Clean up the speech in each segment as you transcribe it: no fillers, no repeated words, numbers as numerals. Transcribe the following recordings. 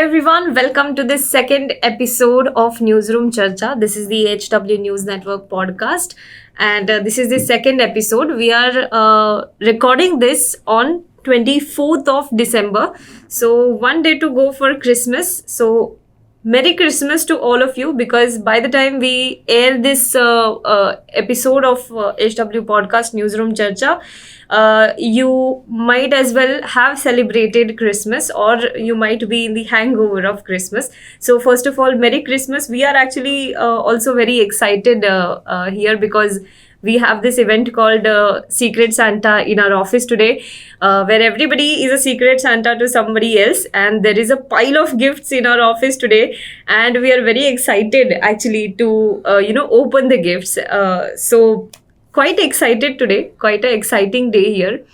everyone, welcome to this second episode of Newsroom Charcha. This is the HW News Network podcast, and this is the second episode. We are recording this on 24th of December. So, one day to go for Christmas. So, Merry Christmas to all of you, because by the time we air this episode of HW Podcast Newsroom Charcha, you might as well have celebrated Christmas, or you might be in the hangover of Christmas. So, first of all, Merry Christmas. We are actually also very excited here because we have this event called Secret Santa in our office today, where everybody is a Secret Santa to somebody else, and there is a pile of gifts in our office today, and we are very excited actually to open the gifts. So quite excited today, quite an exciting day here.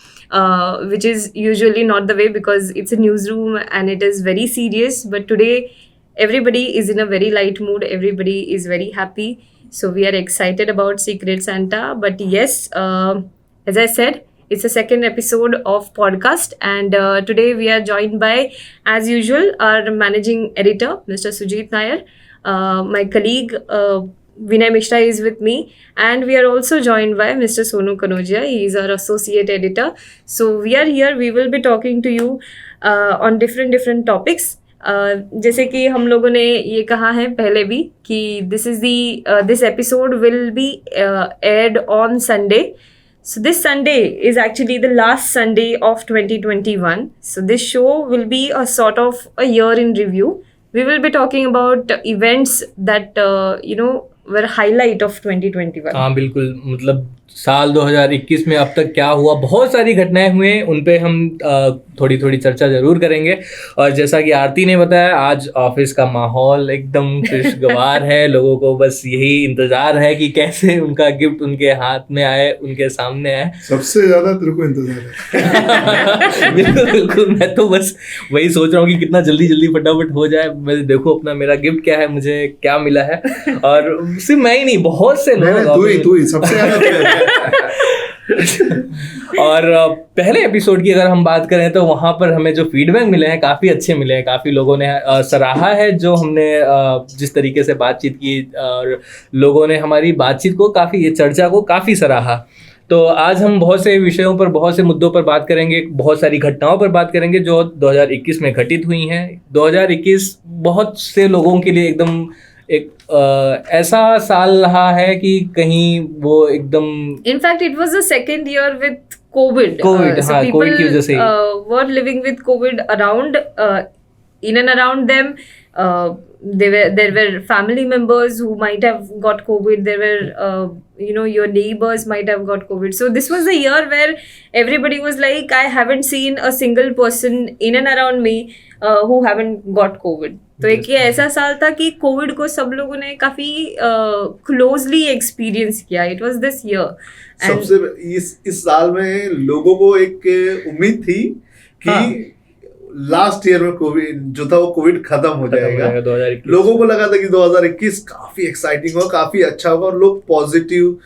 Which is usually not the way, because it's a newsroom and it is very serious. But today, everybody is in a very light mood. Everybody is very happy. So we are excited about Secret Santa. But yes, as I said, it's the second episode of podcast, and today we are joined by, as usual, our managing editor, Mr. Sujit Nair. My colleague Vinay Mishra is with me, and we are also joined by Mr. Sonu Kanodia. He is our associate editor. So we are here. We will be talking to you on different topics. जैसे कि हम लोगों ने ये कहा है पहले भी कि this episode will be aired on Sunday. So this Sunday is actually the last Sunday of 2021. So this show will be a sort of a year in review. We will be talking about events that were highlight of 2021. हाँ बिल्कुल, मतलब साल 2021 में अब तक क्या हुआ, बहुत सारी घटनाएं हुए, उन पे हम थोड़ी थोड़ी चर्चा जरूर करेंगे. और जैसा कि आरती ने बताया, आज ऑफिस का माहौल एकदम खुशगवार है. लोगों को बस यही इंतजार है कि कैसे उनका गिफ्ट उनके हाथ में आए, उनके सामने आए. सबसे ज्यादा तेरे को इंतजार है. बिल्कुल, मैं तो बस वही सोच रहा हूँ कि कितना जल्दी फटाफट हो जाए. मैं देखो अपना मेरा गिफ्ट क्या है, मुझे क्या मिला है. और सिर्फ मैं ही नहीं, बहुत से लोग. तू ही सबसे ज्यादा. और पहले एपिसोड की अगर हम बात करें तो वहाँ पर हमें जो फीडबैक मिले हैं काफ़ी अच्छे मिले हैं. काफ़ी लोगों ने सराहा है जो हमने जिस तरीके से बातचीत की, और लोगों ने हमारी बातचीत को काफ़ी, ये चर्चा को काफ़ी सराहा. तो आज हम बहुत से विषयों पर, बहुत से मुद्दों पर बात करेंगे, बहुत सारी घटनाओं पर बात करेंगे जो 2021 में घटित हुई हैं. 2021 बहुत से लोगों के लिए एकदम एक ऐसा साल रहा है कि कहीं वो एकदम, in fact it was the second year with Covid. हाँ, कोविड की वजह से were living with Covid around, in and around them. There were family members who might have got COVID. There were your neighbors might have got COVID. So this was the year where everybody was like, I haven't seen a single person in and around me who haven't got COVID. तो एक ये ऐसा साल था कि Covid को सब लोगों ने काफी क्लोजली एक्सपीरियंस किया. It was this year. सबसे इस साल में लोगों को एक उम्मीद थी कि लास्ट ईयर में कोविड जो था वो कोविड खत्म हो जाएगा. लोगों को लगा था कि 2021 काफी एक्साइटिंग होगा, काफी अच्छा होगा, और लोग पॉजिटिव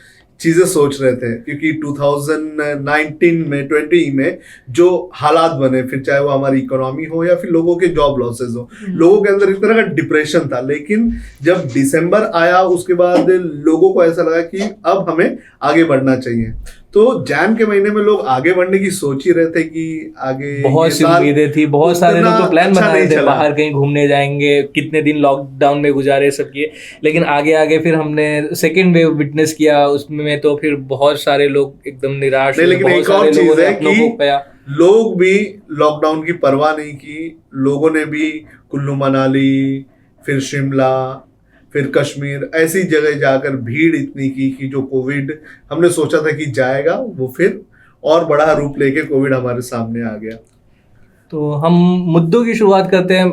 चीजें सोच रहे थे. क्योंकि 2019 में 20 में जो हालात बने, फिर चाहे वो हमारी इकोनॉमी हो या फिर लोगों के जॉब लॉसेस हो, लोगों के अंदर एक तरह का डिप्रेशन था. लेकिन जब दिसंबर आया उसके बाद लोगों को ऐसा लगा कि अब हमें आगे बढ़ना चाहिए. तो जैन के महीने में लोग आगे बढ़ने की सोच ही रहे थे कि आगे बहुत सी उम्मीदें थी. बहुत सारे लोग तो प्लान बना रहे थे, बाहर कहीं घूमने जाएंगे, कितने दिन लॉकडाउन में गुजारे, सब किए. लेकिन आगे फिर हमने सेकेंड वेव विटनेस किया, उसमें तो फिर बहुत सारे लोग एकदम निराश. लेकिन एक और चीज है कि लोग भी लॉकडाउन की परवाह नहीं की. लोगों ने भी कुल्लू मनाली, फिर शिमला, फिर कश्मीर, ऐसी जगह जाकर भीड़ इतनी की कि जो कोविड हमने सोचा था कि जाएगा, वो फिर और बड़ा रूप लेके कोविड हमारे सामने आ गया. तो हम मुद्दों की शुरुआत करते हैं.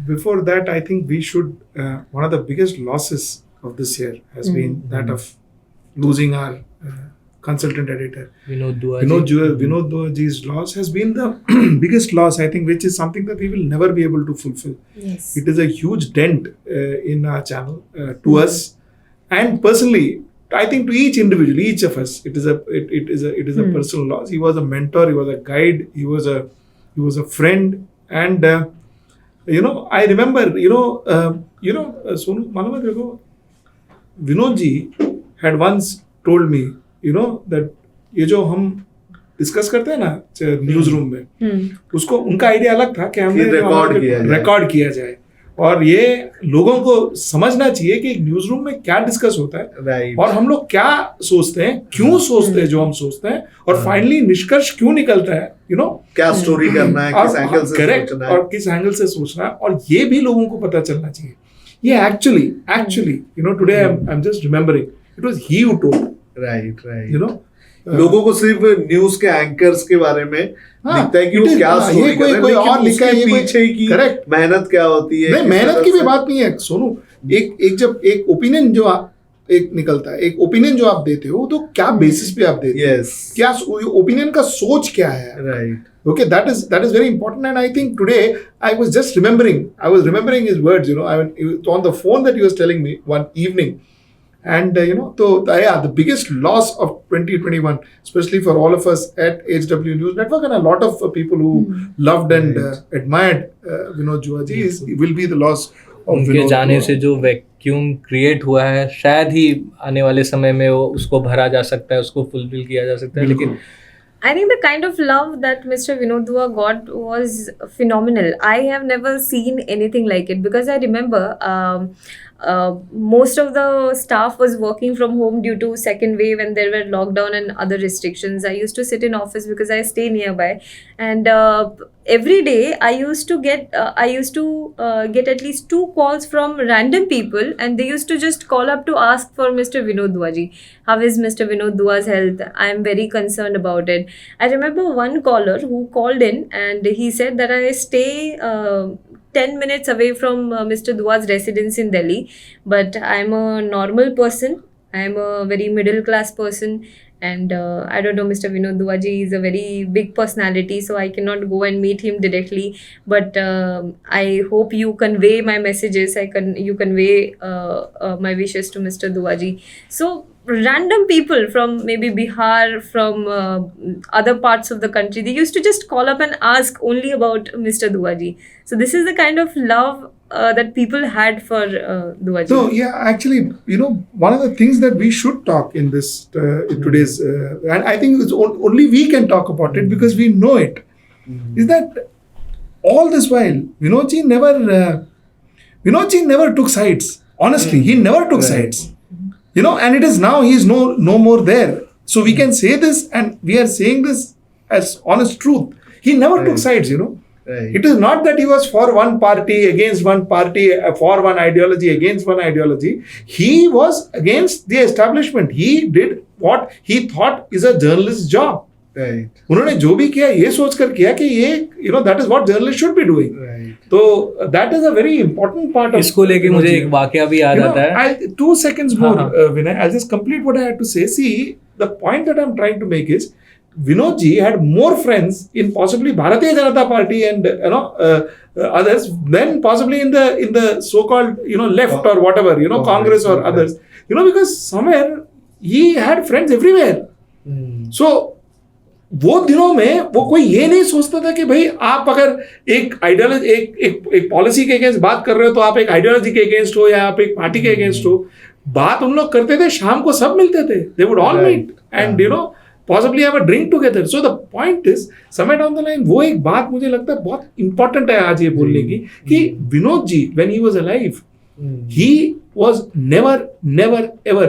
Before that I think we should, one of the biggest losses of this year has been that of losing our consultant editor Vinod Duaji's loss has been the biggest loss, I think, which is something that we will never be able to fulfill. Yes. It is a huge dent in our channel, to us, and personally, I think to each individual, each of us, it is a personal loss. He was a mentor, he was a guide, he was a friend, and I remember, Sonu, मालूम है तेरे को, Vinod ji had once told me, that ये जो हम discuss करते हैं ना न्यूज रूम में, उसको उनका आइडिया अलग था कि हमने रिकॉर्ड किया जाए, और ये लोगों को समझना चाहिए कि न्यूज रूम में क्या डिस्कस होता है, और हम लोग क्या सोचते हैं, क्यों सोचते हैं जो हम सोचते हैं, और फाइनली निष्कर्ष क्यों निकलता है, क्या स्टोरी करना है, किस एंगल से सोचना है, और किस एंगल से सोचना है, और ये भी लोगों को पता चलना चाहिए. ये actually today I am just remembering, it was he who told. Right. लोगों को सिर्फ न्यूज के एंकर्स के बारे में दिखता है कि वो क्या स्टोरी कर रहे हैं, लेकिन लिखा है, पीछे की मेहनत क्या होती है. नहीं, मेहनत की भी बात नहीं है सोनू. जब एक ओपिनियन जो एक निकलता है, एक ओपिनियन जो आप देते हो, तो क्या बेसिस पे आप देते हो, क्या ओपिनियन का सोच क्या है. Right. Okay, that is very important, and I think today I was remembering his words. On the phone that he was telling me one evening. And the biggest loss of 2021, especially for all of us at HW News Network and a lot of people who loved and admired Vinod Dua ji, will be the loss of उनके जाने से जो vacuum create हुआ है, शायद ही आने वाले समय में वो उसको भरा जा सकता है, उसको फुलफिल किया जा सकता है. लेकिन I think the kind of love that Mr. Vinod Dua got was phenomenal. I have never seen anything like it, because I remember most of the staff was working from home due to second wave, and there were lockdown and other restrictions. I used to sit in office because I stay nearby, and every day I used to get at least 2 calls from random people, and they used to just call up to ask for Mr. Vinod Dua ji. How is Mr. Vinod Dua's health? I am very concerned about it. I remember one caller who called in, and he said that I stay 10 minutes away from Mr. Dua's residence in Delhi, but I'm a normal person. I'm a very middle class person, and I don't know, Mr. Vinod Dua ji is a very big personality, so I cannot go and meet him directly, but I hope you convey my messages. You convey my wishes to Mr. Dua ji. So random people from maybe Bihar, from other parts of the country, they used to just call up and ask only about Mr. Dua ji. So this is the kind of love that people had for Dua ji. So yeah, actually, one of the things that we should talk in this in today's, and I think it's only we can talk about it because we know it, is that all this while Vinod ji never took sides. Honestly, he never took sides. And it is now he is no more there. So we can say this, and we are saying this as honest truth. He never took sides, Right. It is not that he was for one party, against one party, for one ideology, against one ideology. He was against the establishment. He did what he thought is a journalist's job. Right. उन्होंने जो भी किया ये सोचकर किया कि ये that is what journalists should be doing. Right. तो that is a very important part of इसको लेके मुझे एक वाकया भी याद आता है. 2 seconds more, Vinay. I'll just complete what I had to say. See, the point that I'm trying to make is Vinod ji had more friends in possibly Bharatiya Janata Party and others than possibly in the so-called left or whatever, Congress or others, because somewhere he had friends everywhere. So वो दिनों में वो कोई ये नहीं सोचता था कि भाई आप अगर एक आइडियोलॉजी एक पॉलिसी के अगेंस्ट बात कर रहे हो तो आप एक आइडियोलॉजी के अगेंस्ट हो या आप एक पार्टी के अगेंस्ट हो. बात उन लोग करते थे, शाम को सब मिलते थे, they would all meet and possibly have a drink together. So the point is, somewhere down the line, वो एक बात मुझे लगता है बहुत important है आज ये बोलने की कि Vinod ji when he was alive, he was never ever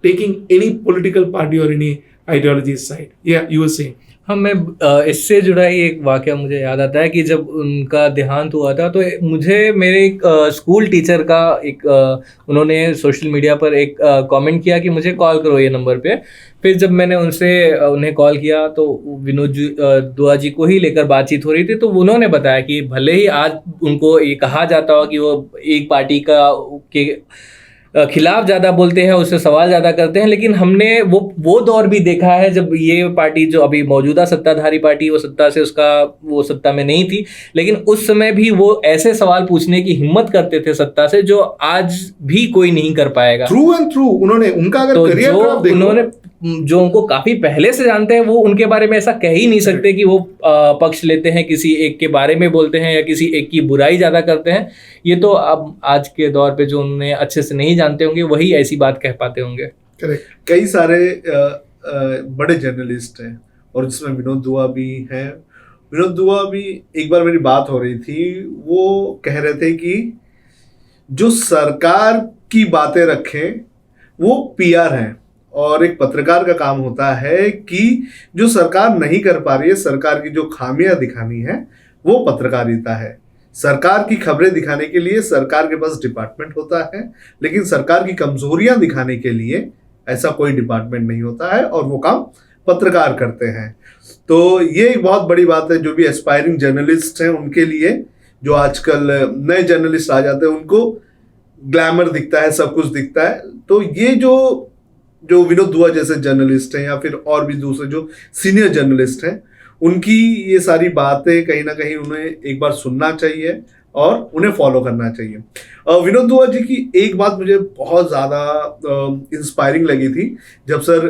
taking any political party or any ideology's side. Yeah, you were saying. हाँ, मैं इससे जुड़ा ही एक वाकया मुझे याद आता है कि जब उनका देहांत हुआ था तो मुझे मेरे एक स्कूल टीचर का उन्होंने सोशल मीडिया पर एक कमेंट किया कि मुझे कॉल करो ये नंबर पे. फिर जब मैंने उन्हें कॉल किया तो विनोद दुआ जी को ही लेकर बातचीत हो रही थी. तो उन्होंने बताया कि भले ही आज उनको ये कहा जाता हो कि वो एक पार्टी के खिलाफ ज़्यादा बोलते हैं, उससे सवाल ज़्यादा करते हैं, लेकिन हमने वो दौर भी देखा है जब ये पार्टी जो अभी मौजूदा सत्ताधारी पार्टी वो सत्ता में नहीं थी, लेकिन उस समय भी वो ऐसे सवाल पूछने की हिम्मत करते थे सत्ता से जो आज भी कोई नहीं कर पाएगा. थ्रू एंड थ्रू उन्होंने उनका अगर करियर ग्राफ देखो, उन्होंने जो उनको काफ़ी पहले से जानते हैं वो उनके बारे में ऐसा कह ही नहीं सकते कि वो पक्ष लेते हैं, किसी एक के बारे में बोलते हैं या किसी एक की बुराई ज़्यादा करते हैं। ये तो अब आज के दौर पे जो उन्हें अच्छे से नहीं जानते होंगे वही ऐसी बात कह पाते होंगे। करेक्ट। कई सारे बड़े जर्नलिस्ट हैं और जिसमें विनोद दुआ भी हैं। विनोद दुआ भी, एक बार मेरी बात हो रही थी, वो कह रहे थे कि जो सरकार की बातें रखें वो पीआर हैं और एक पत्रकार का काम होता है कि जो सरकार नहीं कर पा रही है, सरकार की जो खामियां दिखानी है, वो पत्रकारिता है। सरकार की खबरें दिखाने के लिए सरकार के पास डिपार्टमेंट होता है, लेकिन सरकार की कमजोरियां दिखाने के लिए ऐसा कोई डिपार्टमेंट नहीं होता है और वो काम पत्रकार करते हैं। तो ये एक बहुत बड़ी बात है जो भी एस्पायरिंग जर्नलिस्ट हैं उनके लिए। जो आजकल नए जर्नलिस्ट आ जाते हैं उनको ग्लैमर दिखता है, सब कुछ दिखता है। तो ये जो विनोद दुआ जैसे जर्नलिस्ट हैं या फिर और भी दूसरे जो सीनियर जर्नलिस्ट हैं, उनकी ये सारी बातें कहीं ना कहीं उन्हें एक बार सुनना चाहिए और उन्हें फॉलो करना चाहिए। विनोद दुआ जी की एक बात मुझे बहुत ज़्यादा इंस्पायरिंग लगी थी। जब सर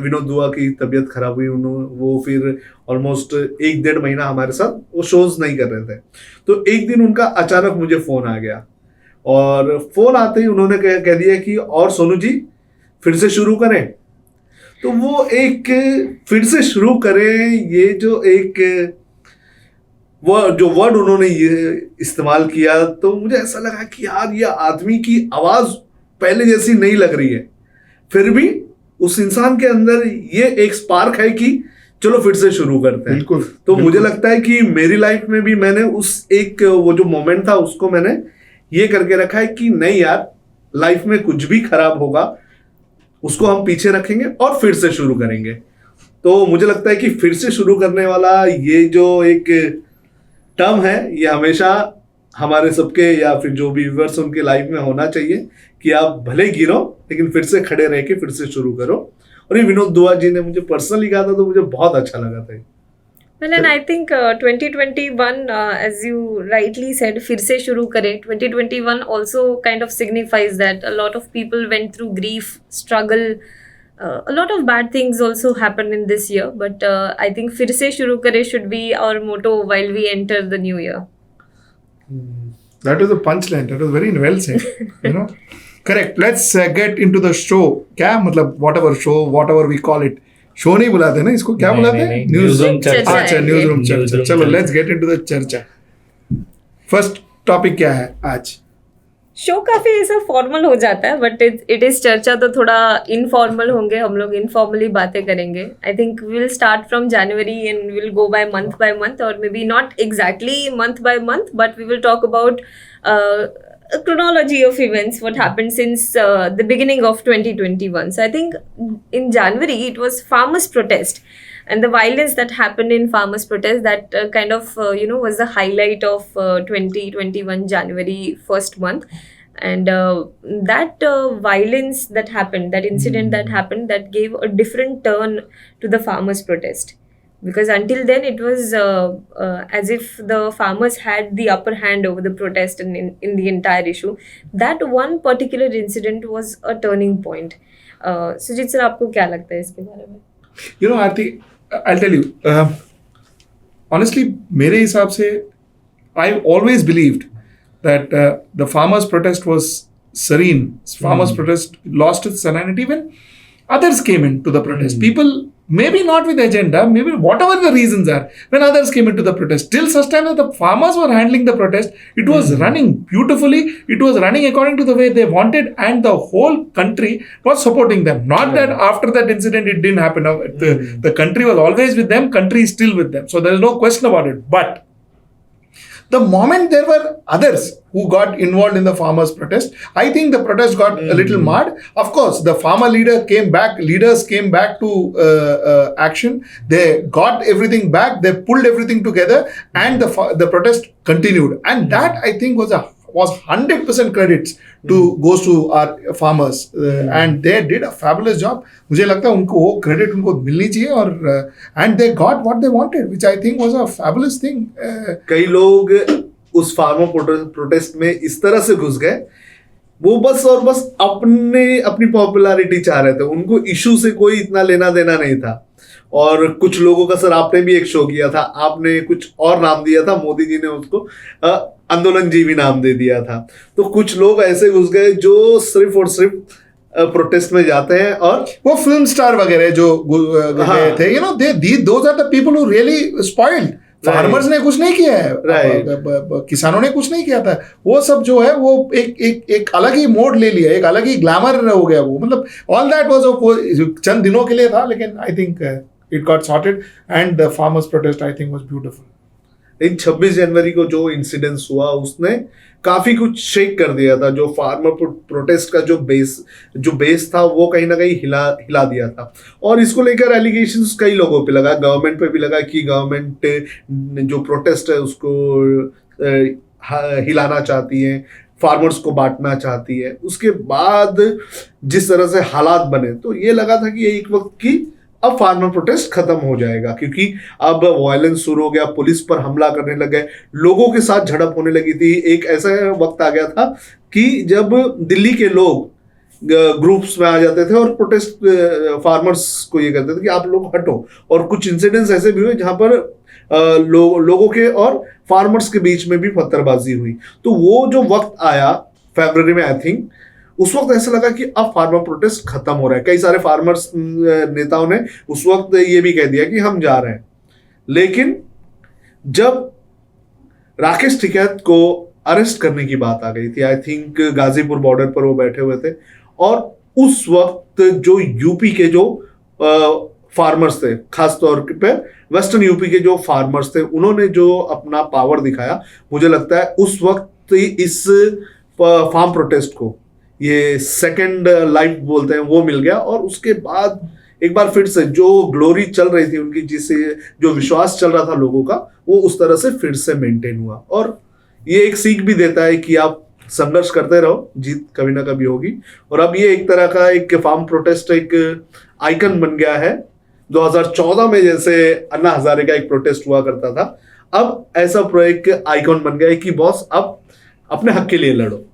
विनोद दुआ की तबीयत खराब हुई, वो फिर ऑलमोस्ट 1-1.5 महीना हमारे साथ वो शोज नहीं कर रहे थे। तो एक दिन उनका अचानक मुझे फ़ोन आ गया और फ़ोन आते ही उन्होंने कह दिया कि और सोनू जी फिर से शुरू करें। तो वो एक फिर से शुरू करें, ये जो एक वो जो वर्ड उन्होंने ये इस्तेमाल किया, तो मुझे ऐसा लगा कि यार ये आदमी की आवाज़ पहले जैसी नहीं लग रही है, फिर भी उस इंसान के अंदर ये एक स्पार्क है कि चलो फिर से शुरू करते हैं। बिल्कुल। तो मुझे लगता है कि मेरी लाइफ में भी मैंने उस एक वो जो मोमेंट था उसको मैंने ये करके रखा है कि नहीं यार, लाइफ में कुछ भी खराब होगा उसको हम पीछे रखेंगे और फिर से शुरू करेंगे। तो मुझे लगता है कि फिर से शुरू करने वाला ये जो एक टर्म है, ये हमेशा हमारे सबके या फिर जो भी व्यूअर्स उनके लाइफ में होना चाहिए कि आप भले गिरो लेकिन फिर से खड़े रह के फिर से शुरू करो। और ये विनोद दुआ जी ने मुझे पर्सनली कहा था तो मुझे बहुत अच्छा लगा था। Well, and I think 2021, as you rightly said, फिर से शुरू करें। 2021 also kind of signifies that a lot of people went through grief, struggle, a lot of bad things also happened in this year. But I think फिर से शुरू करें should be our motto while we enter the new year. That was a punchline. That was very well said. You know, correct. Let's get into the show. क्या मतलब whatever show, whatever we call it. Show नहीं बुलाते ना इसको, क्या बुलाते हैं? News room चर्चा। अच्छा, न्यूज रूम चर्चा। चलो लेट्स गेट इनटू द चर्चा। फर्स्ट टॉपिक क्या है आज? शो काफी ऐसा फॉर्मल हो जाता है, बट इट इज चर्चा तो थोड़ा इनफॉर्मल होंगे, हम लोग इनफॉर्मली बातें करेंगे। I think we will start from January and will go by month और may be not exactly month by month, but we will talk about a chronology of events, what happened since the beginning of 2021. So I think in January it was farmers' protest, and the violence that happened in farmers' protest that kind of was the highlight of 2021 January first month. And that violence that happened, that incident that happened, that gave a different turn to the farmers' protest. Because until then it was as if the farmers had the upper hand over the protest and in the entire issue. That one particular incident was a turning point. Sujit sir, आपको क्या लगता है इसके बारे में? You know, I think I'll tell you. Honestly, मेरे हिसाब से I've always believed that the farmers' protest was serene. Farmers' protest lost its serenity when others came into the protest. People, maybe not with agenda, maybe whatever the reasons are, when others came into the protest, till such time that the farmers were handling the protest, it was running beautifully, it was running according to the way they wanted, and the whole country was supporting them. Not that after that incident it didn't happen. The country was always with them, country is still with them. So there is no question about it. But the moment there were others who got involved in the farmers' protest, I think the protest got a little marred. Of course, the farmer leaders came back to action. They got everything back. They pulled everything together, and the protest continued. And that, I think, was 100% credits goes to our farmers, and they did a fabulous job. मुझे लगता है उनको वो credit उनको मिलनी चाहिए, और and they got what they wanted, which I think was a fabulous thing. कई लोग उस फार्मर प्रोटेस्ट में इस तरह से घुस गए वो बस और बस अपनी पॉपुलैरिटी चाह रहे थे, उनको इशू से कोई इतना लेना देना नहीं था। और कुछ लोगों का, सर आपने भी एक शो किया था, आपने कुछ और नाम दिया था, मोदी जी ने उसको आंदोलन जीवी नाम दे दिया था। तो कुछ लोग ऐसे घुस गए जो सिर्फ और सिर्फ प्रोटेस्ट में जाते हैं, और वो फिल्म स्टार वगैरह जो गए थे, you know, those are the people who really spoiled. Farmers ने कुछ नहीं किया है, किसानों ने कुछ नहीं किया था। वो सब जो है वो एक अलग ही मोड ले लिया, एक अलग ही ग्लैमर हो गया वो। मतलब ऑल दैट वाज चंद दिनों के लिए था, लेकिन I think it got sorted and the farmers protest I think was beautiful. In 26 जनवरी को जो इंसिडेंस हुआ उसने काफी कुछ शेक कर दिया था। जो फार्मर प्रोटेस्ट का जो बेस था वो कहीं ना कहीं हिला दिया था। और इसको लेकर एलिगेशंस कई लोगों पे लगा, गवर्नमेंट पे भी लगा कि गवर्नमेंट जो प्रोटेस्ट है उसको हिलाना चाहती है, फार्मर्स को बांटना चाहती है। उसके बाद जिस तरह से हालात बने तो ये लगा था कि ये एक वक्त की अब फार्मर प्रोटेस्ट खत्म हो जाएगा, क्योंकि अब वायलेंस शुरू हो गया, पुलिस पर हमला करने लगे, लोगों के साथ झड़प होने लगी थी। एक ऐसा वक्त आ गया था कि जब दिल्ली के लोग ग्रुप्स में आ जाते थे और प्रोटेस्ट फार्मर्स को ये कहते थे कि आप लोग हटो। और कुछ इंसिडेंट्स ऐसे भी हुए जहां पर लोगों के और फार्मर्स के बीच में भी पत्थरबाजी हुई। तो वो जो वक्त आया फरवरी में, आई थिंक उस वक्त ऐसा लगा कि अब फार्मर प्रोटेस्ट खत्म हो रहा है। कई सारे फार्मर्स नेताओं ने उस वक्त ये भी कह दिया कि हम जा रहे हैं। लेकिन जब राकेश टिकैत को अरेस्ट करने की बात आ गई थी, आई थिंक गाजीपुर बॉर्डर पर वो बैठे हुए थे, और उस वक्त जो यूपी के जो फार्मर्स थे, खासतौर पे वेस्टर्न यूपी के जो फार्मर्स थे, उन्होंने जो अपना पावर दिखाया, मुझे लगता है उस वक्त इस फार्म प्रोटेस्ट को ये सेकंड लाइफ बोलते हैं वो मिल गया। और उसके बाद एक बार फिर से जो ग्लोरी चल रही थी उनकी, जिससे जो विश्वास चल रहा था लोगों का, वो उस तरह से फिर से मेंटेन हुआ। और ये एक सीख भी देता है कि आप संघर्ष करते रहो, जीत कभी ना कभी होगी। और अब ये एक तरह का एक फार्म प्रोटेस्ट एक आइकन बन गया है। 2014 में जैसे अन्ना हजारे का एक प्रोटेस्ट हुआ करता था, अब ऐसा एक आइकन बन गया है कि बॉस अब अपने हक के लिए लड़ो।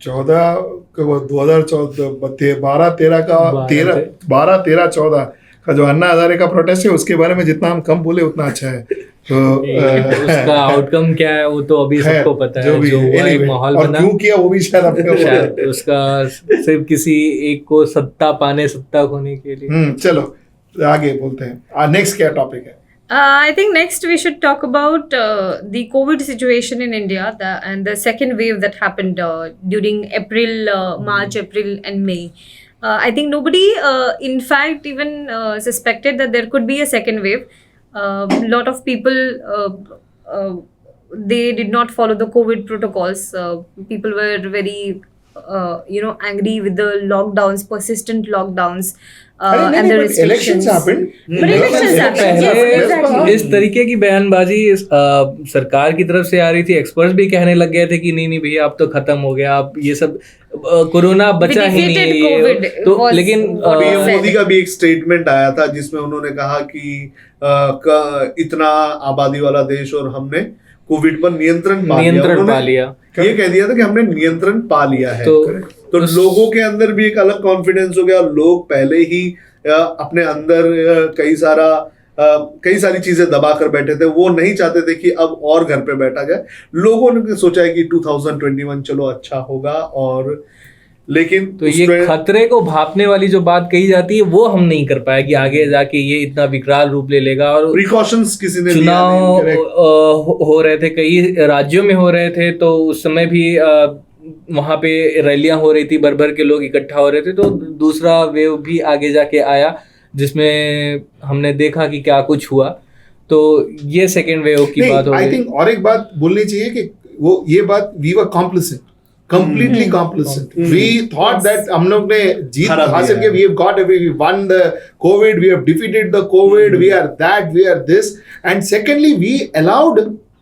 12-13 का जो अन्ना हजारे का प्रोटेस्ट है, उसके बारे में जितना हम कम बोले उतना अच्छा है। तो उसका आउटकम क्या है वो तो अभी सबको पता है, जो हुआ एक माहौल और बना, क्यों किया वो भी शायद उसका सिर्फ किसी एक को सत्ता खोने के लिए। चलो आगे बोलते हैं, नेक्स्ट क्या टॉपिक है? I think next we should talk about the COVID situation in India and the second wave that happened during March, April and May. I think nobody, in fact, even suspected that there could be a second wave. A lot of people, they did not follow the COVID protocols. People were very, angry with the lockdowns, persistent lockdowns. And the restrictions. Elections happened. But elections happened. Yes, exactly. इस तरीके की बयानबाजी सरकार की तरफ से आ रही थी। एक्सपर्ट्स भी कहने लग गए थे कि नहीं भैया अब तो खत्म हो गया, अब ये सब कोरोना बचा ही नहीं। तो लेकिन मोदी का भी एक स्टेटमेंट आया था जिसमें उन्होंने कहा कि इतना आबादी वाला देश और हमने कोविड पर नियंत्रण पा लिया। ये कह दिया था कि हमने नियंत्रण पा लिया है। तो लोगों के अंदर भी एक अलग कॉन्फिडेंस हो गया। लोग पहले ही अपने अंदर कई सारी चीजें दबा कर बैठे थे, वो नहीं चाहते थे कि अब और घर पे बैठा जाए। लोगों ने सोचा है कि 2021 चलो अच्छा होगा। और लेकिन तो ये खतरे को भापने वाली जो बात कही जाती है वो हम नहीं कर पाए कि आगे जाके ये इतना विकराल रूप ले लेगा। और प्रिकॉशंस किसी ने चुनाव हो रहे थे, कई राज्यों में हो रहे थे, तो उस समय भी वहां पे रैलियां हो रही थी, भर के लोग इकट्ठा हो रहे थे। तो दूसरा वेव भी आगे जाके आया जिसमें हमने देखा कि क्या कुछ हुआ। तो ये सेकेंड वेव की बात हो गई। आई थिंक और एक बात बोलनी चाहिए कि वो ये बात we were complacent, completely complicit. We thought that हम लोग ने जीत हासिल की, we have got we won the COVID, we have defeated the COVID, we are that, we are this. And secondly, we allowed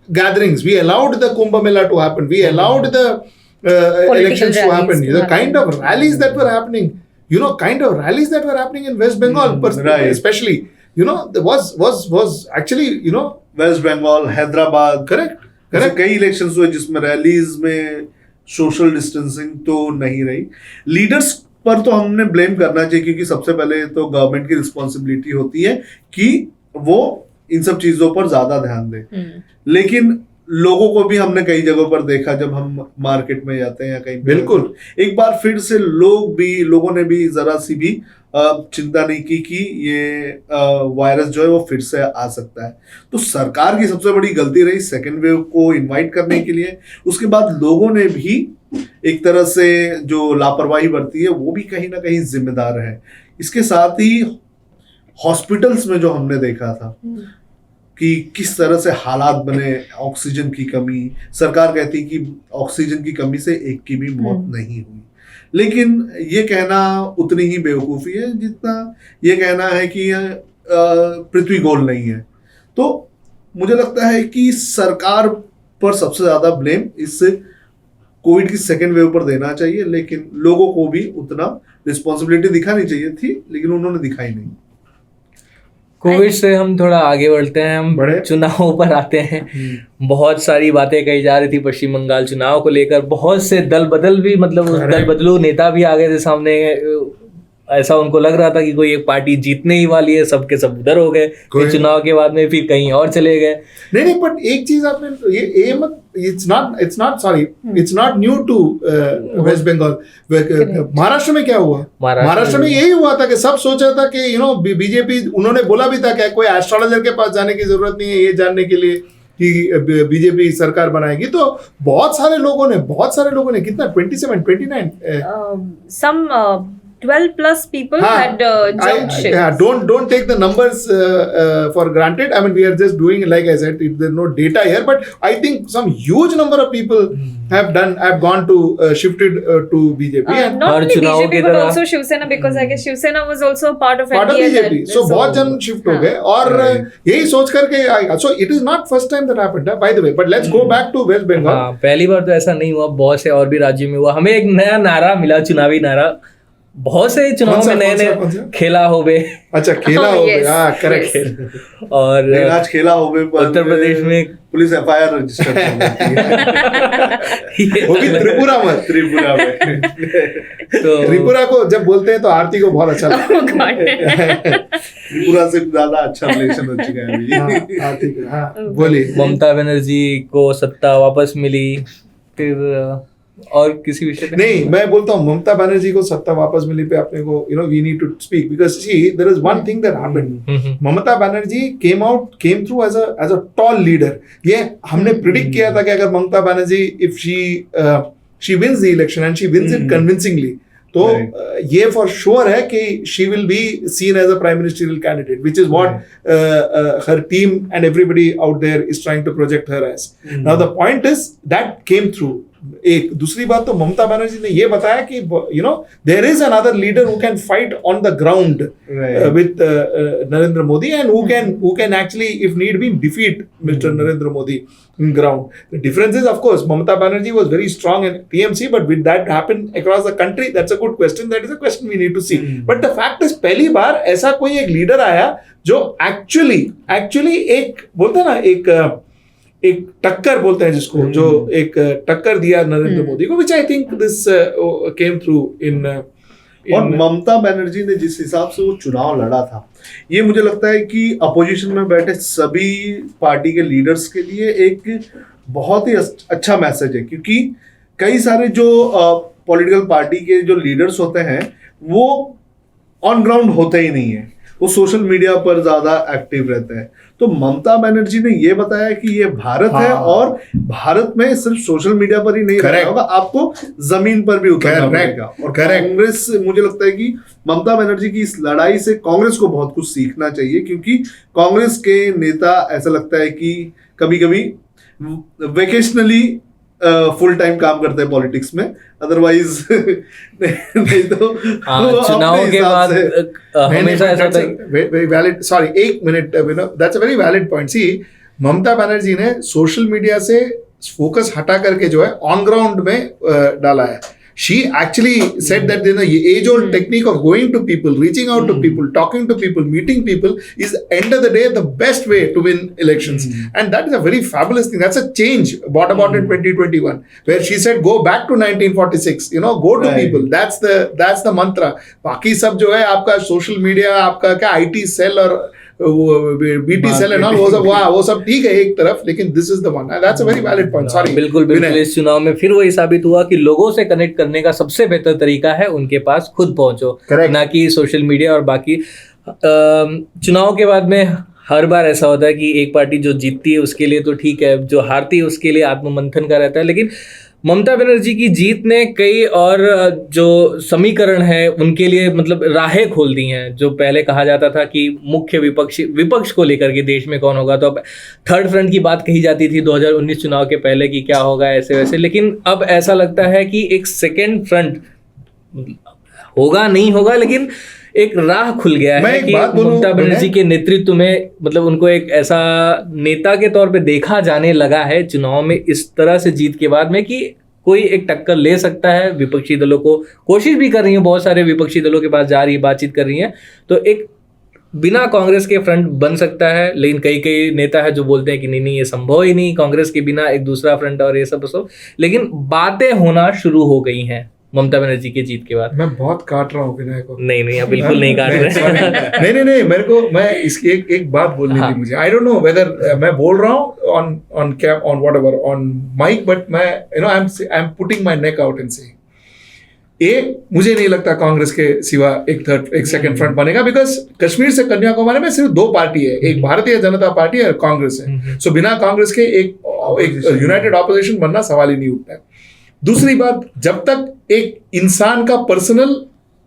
gatherings, we allowed the Kumbh Mela to happen, we allowed the elections to happen. The kind of rallies that were happening, in West Bengal, especially, there was actually, West Bengal, Hyderabad, correct. कई elections हुए जिसमें rallies में social distancing तो नहीं रही। Leaders पर तो हमने ब्लेम करना चाहिए, क्योंकि सबसे पहले तो गवर्नमेंट की रिस्पॉन्सिबिलिटी होती है कि वो इन सब चीजों पर ज्यादा ध्यान दे। लेकिन लोगों को भी हमने कई जगहों पर देखा, जब हम मार्केट में जाते हैं या कहीं, बिल्कुल एक बार फिर से लोगों ने भी जरा सी भी चिंता नहीं की कि ये वायरस जो है वो फिर से आ सकता है। तो सरकार की सबसे बड़ी गलती रही सेकेंड वेव को इनवाइट करने के लिए। उसके बाद लोगों ने भी एक तरह से जो लापरवाही बरती है वो भी कहीं ना कहीं जिम्मेदार है। इसके साथ ही हॉस्पिटल्स में जो हमने देखा था कि किस तरह से हालात बने, ऑक्सीजन की कमी, सरकार कहती कि ऑक्सीजन की कमी से एक की भी मौत नहीं हुई, लेकिन ये कहना उतनी ही बेवकूफ़ी है जितना ये कहना है कि पृथ्वी गोल नहीं है। तो मुझे लगता है कि सरकार पर सबसे ज़्यादा ब्लेम इस कोविड की सेकेंड वेव पर देना चाहिए, लेकिन लोगों को भी उतना रिस्पॉन्सिबिलिटी दिखानी चाहिए थी, लेकिन उन्होंने दिखाई नहीं। कोविड से हम थोड़ा आगे बढ़ते हैं, हम चुनावों पर आते हैं। बहुत सारी बातें कही जा रही थी पश्चिम बंगाल चुनाव को लेकर, बहुत से दल बदल भी, मतलब दल बदलू नेता भी आ गए थे सामने। ऐसा उनको लग रहा था कि कोई एक पार्टी जीतने ही वाली है, सबके सब उधर हो गए, फिर चुनाव के बाद में फिर कहीं और चले गए। नहीं, बट एक चीज आपने ये मत, it's not new to West Bengal. Maharashtra में क्या हुआ? महाराष्ट्र में यही हुआ था कि सब सोचा था कि बीजेपी, उन्होंने बोला भी था कि कोई एस्ट्रोलॉजर के पास जाने की जरूरत नहीं है ये जानने के लिए कि बीजेपी सरकार बनाएगी। तो बहुत सारे लोगों ने कितना 27, 29 some 12 plus people had jumped ship. Don't take the numbers for granted. I mean, we are just doing, like I said, there's no data here, but I think some huge number of people have gone to shifted to BJP. Not only BJP but also Shiv Sena, because I guess Shiv Sena was also part of BJP. So बहुत जन shift हो गए और यही सोच करके आएगा। So it is not first time that happened, by the way. But let's go back to West Bengal. पहली बार तो ऐसा नहीं हुआ, बहुत से और भी राज्यों में हुआ। हमें एक नया नारा मिला, चुनावी नारा। बहुत से चुनाव में नए खेला होबे। अच्छा, खेला होबे, हाँ करेक्ट। और आज खेला होबे उत्तर प्रदेश में पुलिस FIR रजिस्टर वो भी त्रिपुरा में तो त्रिपुरा को जब बोलते हैं तो आरती को बहुत अच्छा लगता है। त्रिपुरा से ज्यादा अच्छा रिलेशन हो चुका है अभी आरती का। हाँ बोलिए। ममता बनर्जी को सत्ता वापस मिली, फिर और किसी विषय पे नहीं, मैं बोलता हूँ ममता बनर्जी को सत्ता वापस मिली पे अपने को we need to speak, because see there is one thing that happened. Mamata Banerjee came through as a tall leader. ये हमने प्रिडिक्ट किया था कि अगर Mamata Banerjee if she wins the election and she wins it convincingly, तो ये फॉर श्योर है कि she will be seen as a prime ministerial candidate, which is what her team and everybody out there is trying to project her as. Now the point is that came through. एक दूसरी बात तो ममता बनर्जी ने ये बताया कि there is another leader who can fight on the ground with Narendra Modi and who can actually if need be defeat mister Narendra Modi in ground. The difference is, of course, Mamata Banerjee was very strong in TMC, but will that happen across the country? That's a good question. That is a question we need to see. But the fact is, पहली बार ऐसा कोई एक leader आया जो actually एक बोलते हैं ना, एक टक्कर बोलते हैं जिसको, जो एक टक्कर दिया नरेंद्र मोदी को, which I think this came through in और ममता बनर्जी ने जिस हिसाब से वो चुनाव लड़ा था, ये मुझे लगता है कि अपोजिशन में बैठे सभी पार्टी के लीडर्स के लिए एक बहुत ही अच्छा मैसेज है, क्योंकि कई सारे जो पॉलिटिकल पार्टी के जो लीडर्स होते हैं वो ऑन ग्राउंड होते ही नहीं है, वो सोशल मीडिया पर ज्यादा एक्टिव रहते हैं। तो ममता बनर्जी ने ये बताया कि ये भारत है और भारत में सिर्फ सोशल मीडिया पर ही नहीं रहना होगा, आपको जमीन पर भी उतरना पड़ेगा। और कांग्रेस, मुझे लगता है कि ममता बनर्जी की इस लड़ाई से कांग्रेस को बहुत कुछ सीखना चाहिए, क्योंकि कांग्रेस के नेता ऐसा लगता है कि कभी कभी वेकेशनली फुल टाइम काम करते हैं पॉलिटिक्स में, अदरवाइज नहीं तो चुनाव के बाद हमेशा ऐसा था। वेरी वैलिड, सॉरी एक minute, that's a very valid point. See, Mamata Banerjee ने सोशल मीडिया से फोकस हटा करके जो है ऑन ग्राउंड में डाला है। she actually said that the age-old technique of going to people, reaching out to people, talking to people, meeting people is end of the day the best way to win elections. And that is a very fabulous thing. That's a change brought about in 2021, where she said go back to 1946, go to people. That's the mantra. बाकी सब जो है आपका social media, आपका क्या IT cell और BT cell है ना, वो सब ठीक है एक तरफ, लेकिन this is the one, that's a very valid point. Sorry, बिल्कुल. इस चुनाव में फिर वही साबित हुआ कि लोगों से कनेक्ट करने का सबसे बेहतर तरीका है उनके पास खुद पहुंचो, ना कि सोशल मीडिया और बाकी. चुनाव के बाद में हर बार ऐसा होता है कि एक पार्टी जो जीतती है उसके लिए तो ठीक है, जो हारती है उसके लिए आत्ममंथन का रहता है. लेकिन ममता बनर्जी की जीत ने कई और जो समीकरण है उनके लिए मतलब राहें खोल दी हैं. जो पहले कहा जाता था कि मुख्य विपक्ष को लेकर के देश में कौन होगा, तो अब थर्ड फ्रंट की बात कही जाती थी 2019 चुनाव के पहले कि क्या होगा ऐसे वैसे. लेकिन अब ऐसा लगता है कि एक सेकेंड फ्रंट होगा, नहीं होगा, लेकिन एक राह खुल गया है कि ममता बनर्जी के नेतृत्व में मतलब उनको एक ऐसा नेता के तौर पे देखा जाने लगा है चुनाव में इस तरह से जीत के बाद में कि कोई एक टक्कर ले सकता है. विपक्षी दलों को कोशिश भी कर रही है, बहुत सारे विपक्षी दलों के पास जा रही है, बातचीत कर रही हैं, तो एक बिना कांग्रेस के फ्रंट बन सकता है. लेकिन कई नेता है जो बोलते हैं कि नहीं ये संभव ही नहीं, कांग्रेस के बिना एक दूसरा फ्रंट और ये सब. लेकिन बातें होना शुरू हो गई हैं ममता बनर्जी की जीत के बाद. मैं बहुत काट रहा हूँ विनय को. नहीं आप बिल्कुल नहीं काट रहे. नहीं मैं इसकी एक बात बोलनी थी मुझे. आई डोंट नो वेदर मैं बोल रहा हूँ on whatever on mike, but मैं I am putting my neck out and saying मुझे नहीं लगता कांग्रेस के सिवा एक सेकंड फ्रंट बनेगा, बिकॉज कश्मीर से कन्याकुमारी में सिर्फ दो पार्टी है, एक भारतीय जनता पार्टी और कांग्रेस है. सो बिना कांग्रेस के एक यूनाइटेड ऑपोजिशन बनना सवाल ही नहीं उठता है. दूसरी बात, जब तक एक इंसान का पर्सनल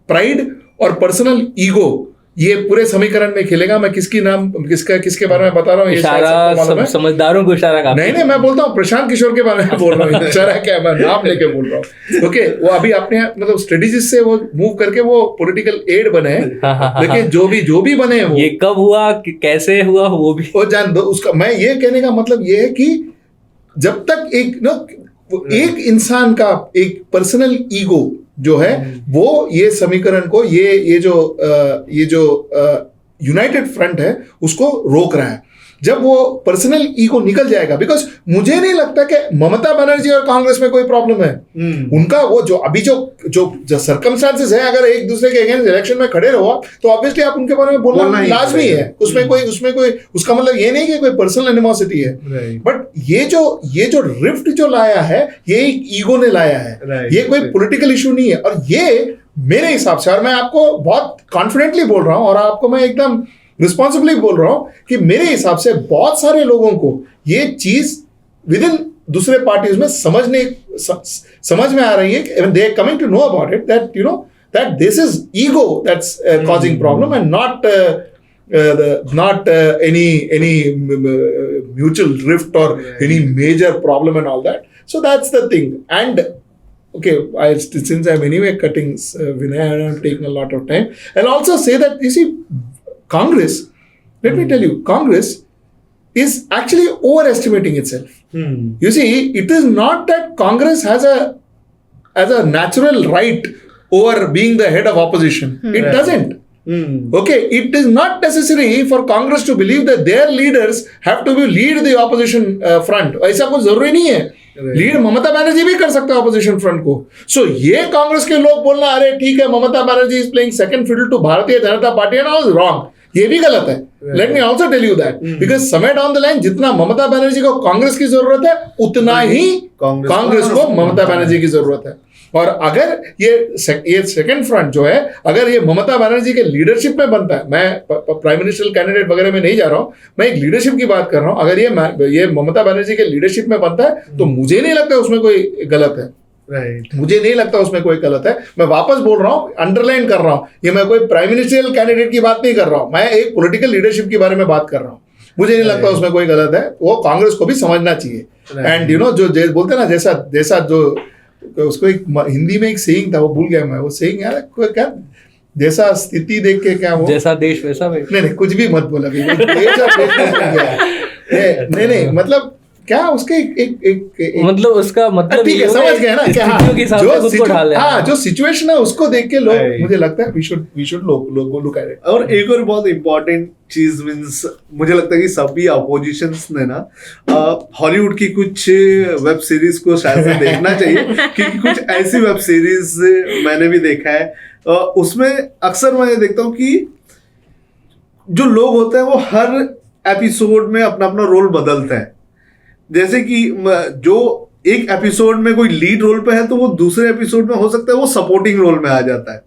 प्राइड और पर्सनल ईगो ये पूरे समीकरण में खेलेगा, मैं किसके बारे में बता रहा हूँ, इशारा समझदारों को इशारा का नहीं मैं बोलता हूँ प्रशांत किशोर के बारे में बोल रहा हूँ. इशारा क्या, मैं नाम लेके बोल रहा हूँ. ओके, वो अभी अपने मतलब स्ट्रेटेजिस्ट से वो मूव करके वो पॉलिटिकल एड बने हैं, लेकिन जो भी बने वो ये कब हुआ कैसे हुआ वो भी वो जान दो. उसका मैं ये कहने का मतलब ये है कि जब तक एक इंसान का एक पर्सनल ईगो जो है वो ये समीकरण को ये जो यूनाइटेड फ्रंट है उसको रोक रहा है. जब वो पर्सनल ईगो निकल जाएगा, बिकॉज मुझे नहीं लगता कि ममता बनर्जी और कांग्रेस में कोई प्रॉब्लम है. उनका वो जो अभी जो सर्कमस्टांसेस है, अगर एक दूसरे के अगेंस्ट इलेक्शन में खड़े रहो तो ऑब्वियसली आप उनके बारे में बोलना लाजमी है. उसमें कोई उसका मतलब ये नहीं कि कोई पर्सनल एनिमोसिटी है, बट ये जो रिफ्ट जो लाया है ये एक ईगो ने लाया है. ये कोई पॉलिटिकल इशू नहीं है. और ये मेरे हिसाब से, और मैं आपको बहुत कॉन्फिडेंटली बोल रहा हूँ और आपको मैं एकदम रिस्पॉन्सिबली बोल रहा हूं कि मेरे हिसाब से बहुत सारे लोगों को ये चीज विद इन दूसरे पार्टीज में समझ में आ रही है. They are coming to know about it that this is ego that's causing problem and not any mutual rift or any major problem and all that. So that's the thing. And okay, since I'm anyway cutting Vinay, I'm taking a lot of time. I'll also say that you see, Congress, let me tell you, Congress is actually overestimating itself. You see, it is not that Congress has a natural right over being the head of opposition. It doesn't. Okay, it is not necessary for Congress to believe that their leaders have to lead the opposition front. ऐसा कुछ जरूरी नहीं है. Lead Mamata Banerjee भी कर सकते हैं opposition front को. सो ये कांग्रेस के लोग बोलना अरे ठीक है Mamata Banerjee is playing second fiddle to Bharatiya Janata Party and all is wrong, ये भी गलत है. Let me also tell you that, because समय डाउन द लाइन जितना ममता बनर्जी को कांग्रेस की जरूरत है उतना ही कांग्रेस को ममता बनर्जी की जरूरत है. और अगर ये सेकंड फ्रंट जो है, अगर ये ममता बनर्जी के लीडरशिप में बनता है, मैं प्राइम मिनिस्टर कैंडिडेट वगैरह में नहीं जा रहा हूं, मैं एक लीडरशिप की बात कर रहा हूं. अगर ये ममता बनर्जी के लीडरशिप में बनता है तो मुझे नहीं लगता उसमें कोई गलत है. मुझे नहीं लगता उसमें कोई गलत है. मैं वापस बोल रहा हूँ, अंडरलाइन कर रहा हूँ, ये मैं कोई प्राइम मिनिस्ट्रियल कैंडिडेट की बात नहीं कर रहा हूँ, मैं एक पॉलिटिकल लीडरशिप के बारे में बात कर रहा हूँ. मुझे नहीं लगता उसमें कोई गलत है. वो कांग्रेस को भी समझना चाहिए. एंड जो बोलते हैं ना, जैसा जो उसको एक हिंदी में एक सेइंग था, वो भूल गया मैं, वो सेइंग यार क्या, जैसा स्थिति देख के क्या, वो जैसा देश वैसा नहीं कुछ भी मत बोला. नहीं मतलब क्या उसके एक मतलब उसका मतलब ठीक है, समझ गए ना क्या? स्थितियों के हिसाब से खुद को ढाल लेना। हाँ, जो सिचुएशन है उसको देख के लोग, मुझे लगता है we should look at it. और एक और बहुत इंपॉर्टेंट चीज मीन्स मुझे लगता है कि सभी अपोजिशंस ने ना हॉलीवुड की कुछ वेब सीरीज को शायद से देखना चाहिए, क्योंकि कुछ ऐसी वेब सीरीज मैंने भी देखा है, उसमें अक्सर मैं देखता हूँ कि जो लोग होते हैं वो हर एपिसोड में अपना अपना रोल बदलते हैं। जैसे कि जो एक एपिसोड में कोई लीड रोल पे है तो वो दूसरे एपिसोड में हो सकता है वो सपोर्टिंग रोल में आ जाता है।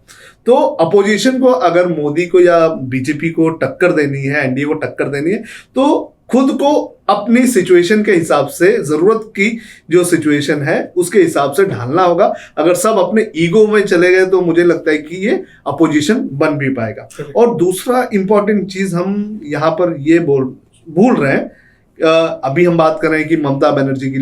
तो अपोजिशन को अगर मोदी को या बीजेपी को टक्कर देनी है, एनडीए को टक्कर देनी है, तो खुद को अपनी सिचुएशन के हिसाब से, जरूरत की जो सिचुएशन है उसके हिसाब से ढालना होगा। अगर सब अपने ईगो में चले गए तो मुझे लगता है कि ये अपोजिशन बन भी पाएगा। और दूसरा इंपॉर्टेंट चीज हम यहाँ पर ये भूल रहे हैं, अभी हम बात कर रहे हैं कि ममता बनर्जी की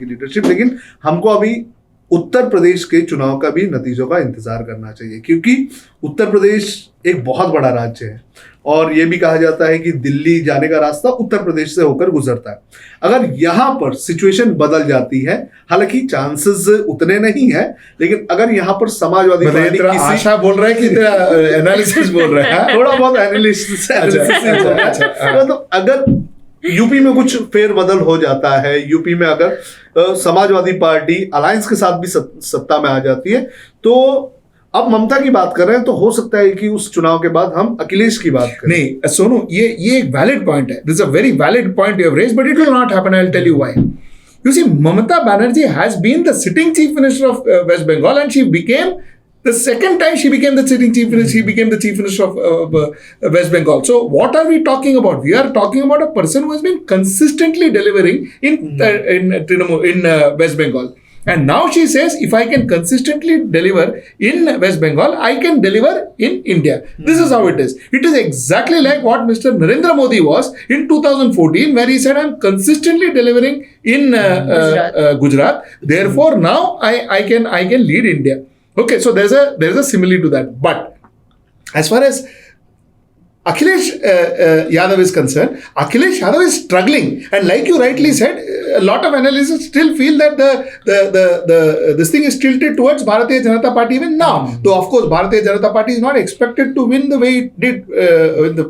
लीडरशिप, लेकिन हमको अभी उत्तर प्रदेश के चुनाव का भी नतीजों का इंतजार करना चाहिए, क्योंकि उत्तर प्रदेश एक बहुत बड़ा राज्य है और ये भी कहा जाता है कि दिल्ली जाने का रास्ता उत्तर प्रदेश से होकर गुजरता है। अगर यहाँ पर सिचुएशन बदल जाती है, हालांकि चांसेस उतने नहीं है, लेकिन अगर यहाँ पर समाजवादी पार्टी आशा बोल रहा है कि एनालिसिस बोल रहा है, थोड़ा बहुत एनालिसिस मतलब अगर यूपी में कुछ फेरबदल हो जाता है, यूपी में अगर समाजवादी पार्टी अलायंस के साथ भी सत्ता में आ जाती है, तो अब ममता की बात कर रहे हैं तो हो सकता है कि उस चुनाव के बाद हम अखिलेश की बात करें। नहीं सोनू, ये एक वैलिड पॉइंट है, this is a very valid point you have raised, but it will not happen, I will tell you why. You see, Mamata Banerjee has been the sitting chief minister of West Bengal, and she became the second time she became the sitting chief minister. She became the chief minister of West Bengal. So, what are we talking about? We are talking about a person who has been consistently delivering in West Bengal. And now she says, if I can consistently deliver in West Bengal, I can deliver in India. This is how it is. It is exactly like what Mr. Narendra Modi was in 2014, where he said, I'm consistently delivering in Gujarat. Therefore, now I can lead India. Okay, so there's a simile to that. But as far as Akhilesh Yadav is concerned, Akhilesh Yadav is struggling, and like you rightly said, a lot of analysts still feel that this thing is tilted towards Bharatiya Janata Party even now. Though of course Bharatiya Janata Party is not expected to win the way it did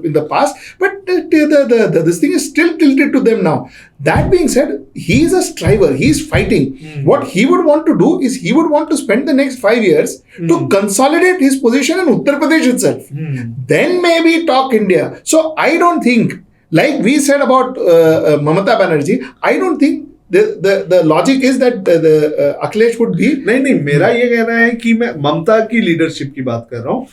in the past, but this thing is still tilted to them now. That being said, he is a striver. He is fighting. What he would want to do is he would want to spend the next 5 years to consolidate his position in Uttar Pradesh itself. Then maybe talk India. So I don't think, like we said about Mamata Banerjee, I don't think the logic is that the Akhilesh would be. नहीं, मेरा ये कहना है कि मैं ममता की leadership की बात कर रहा हूँ,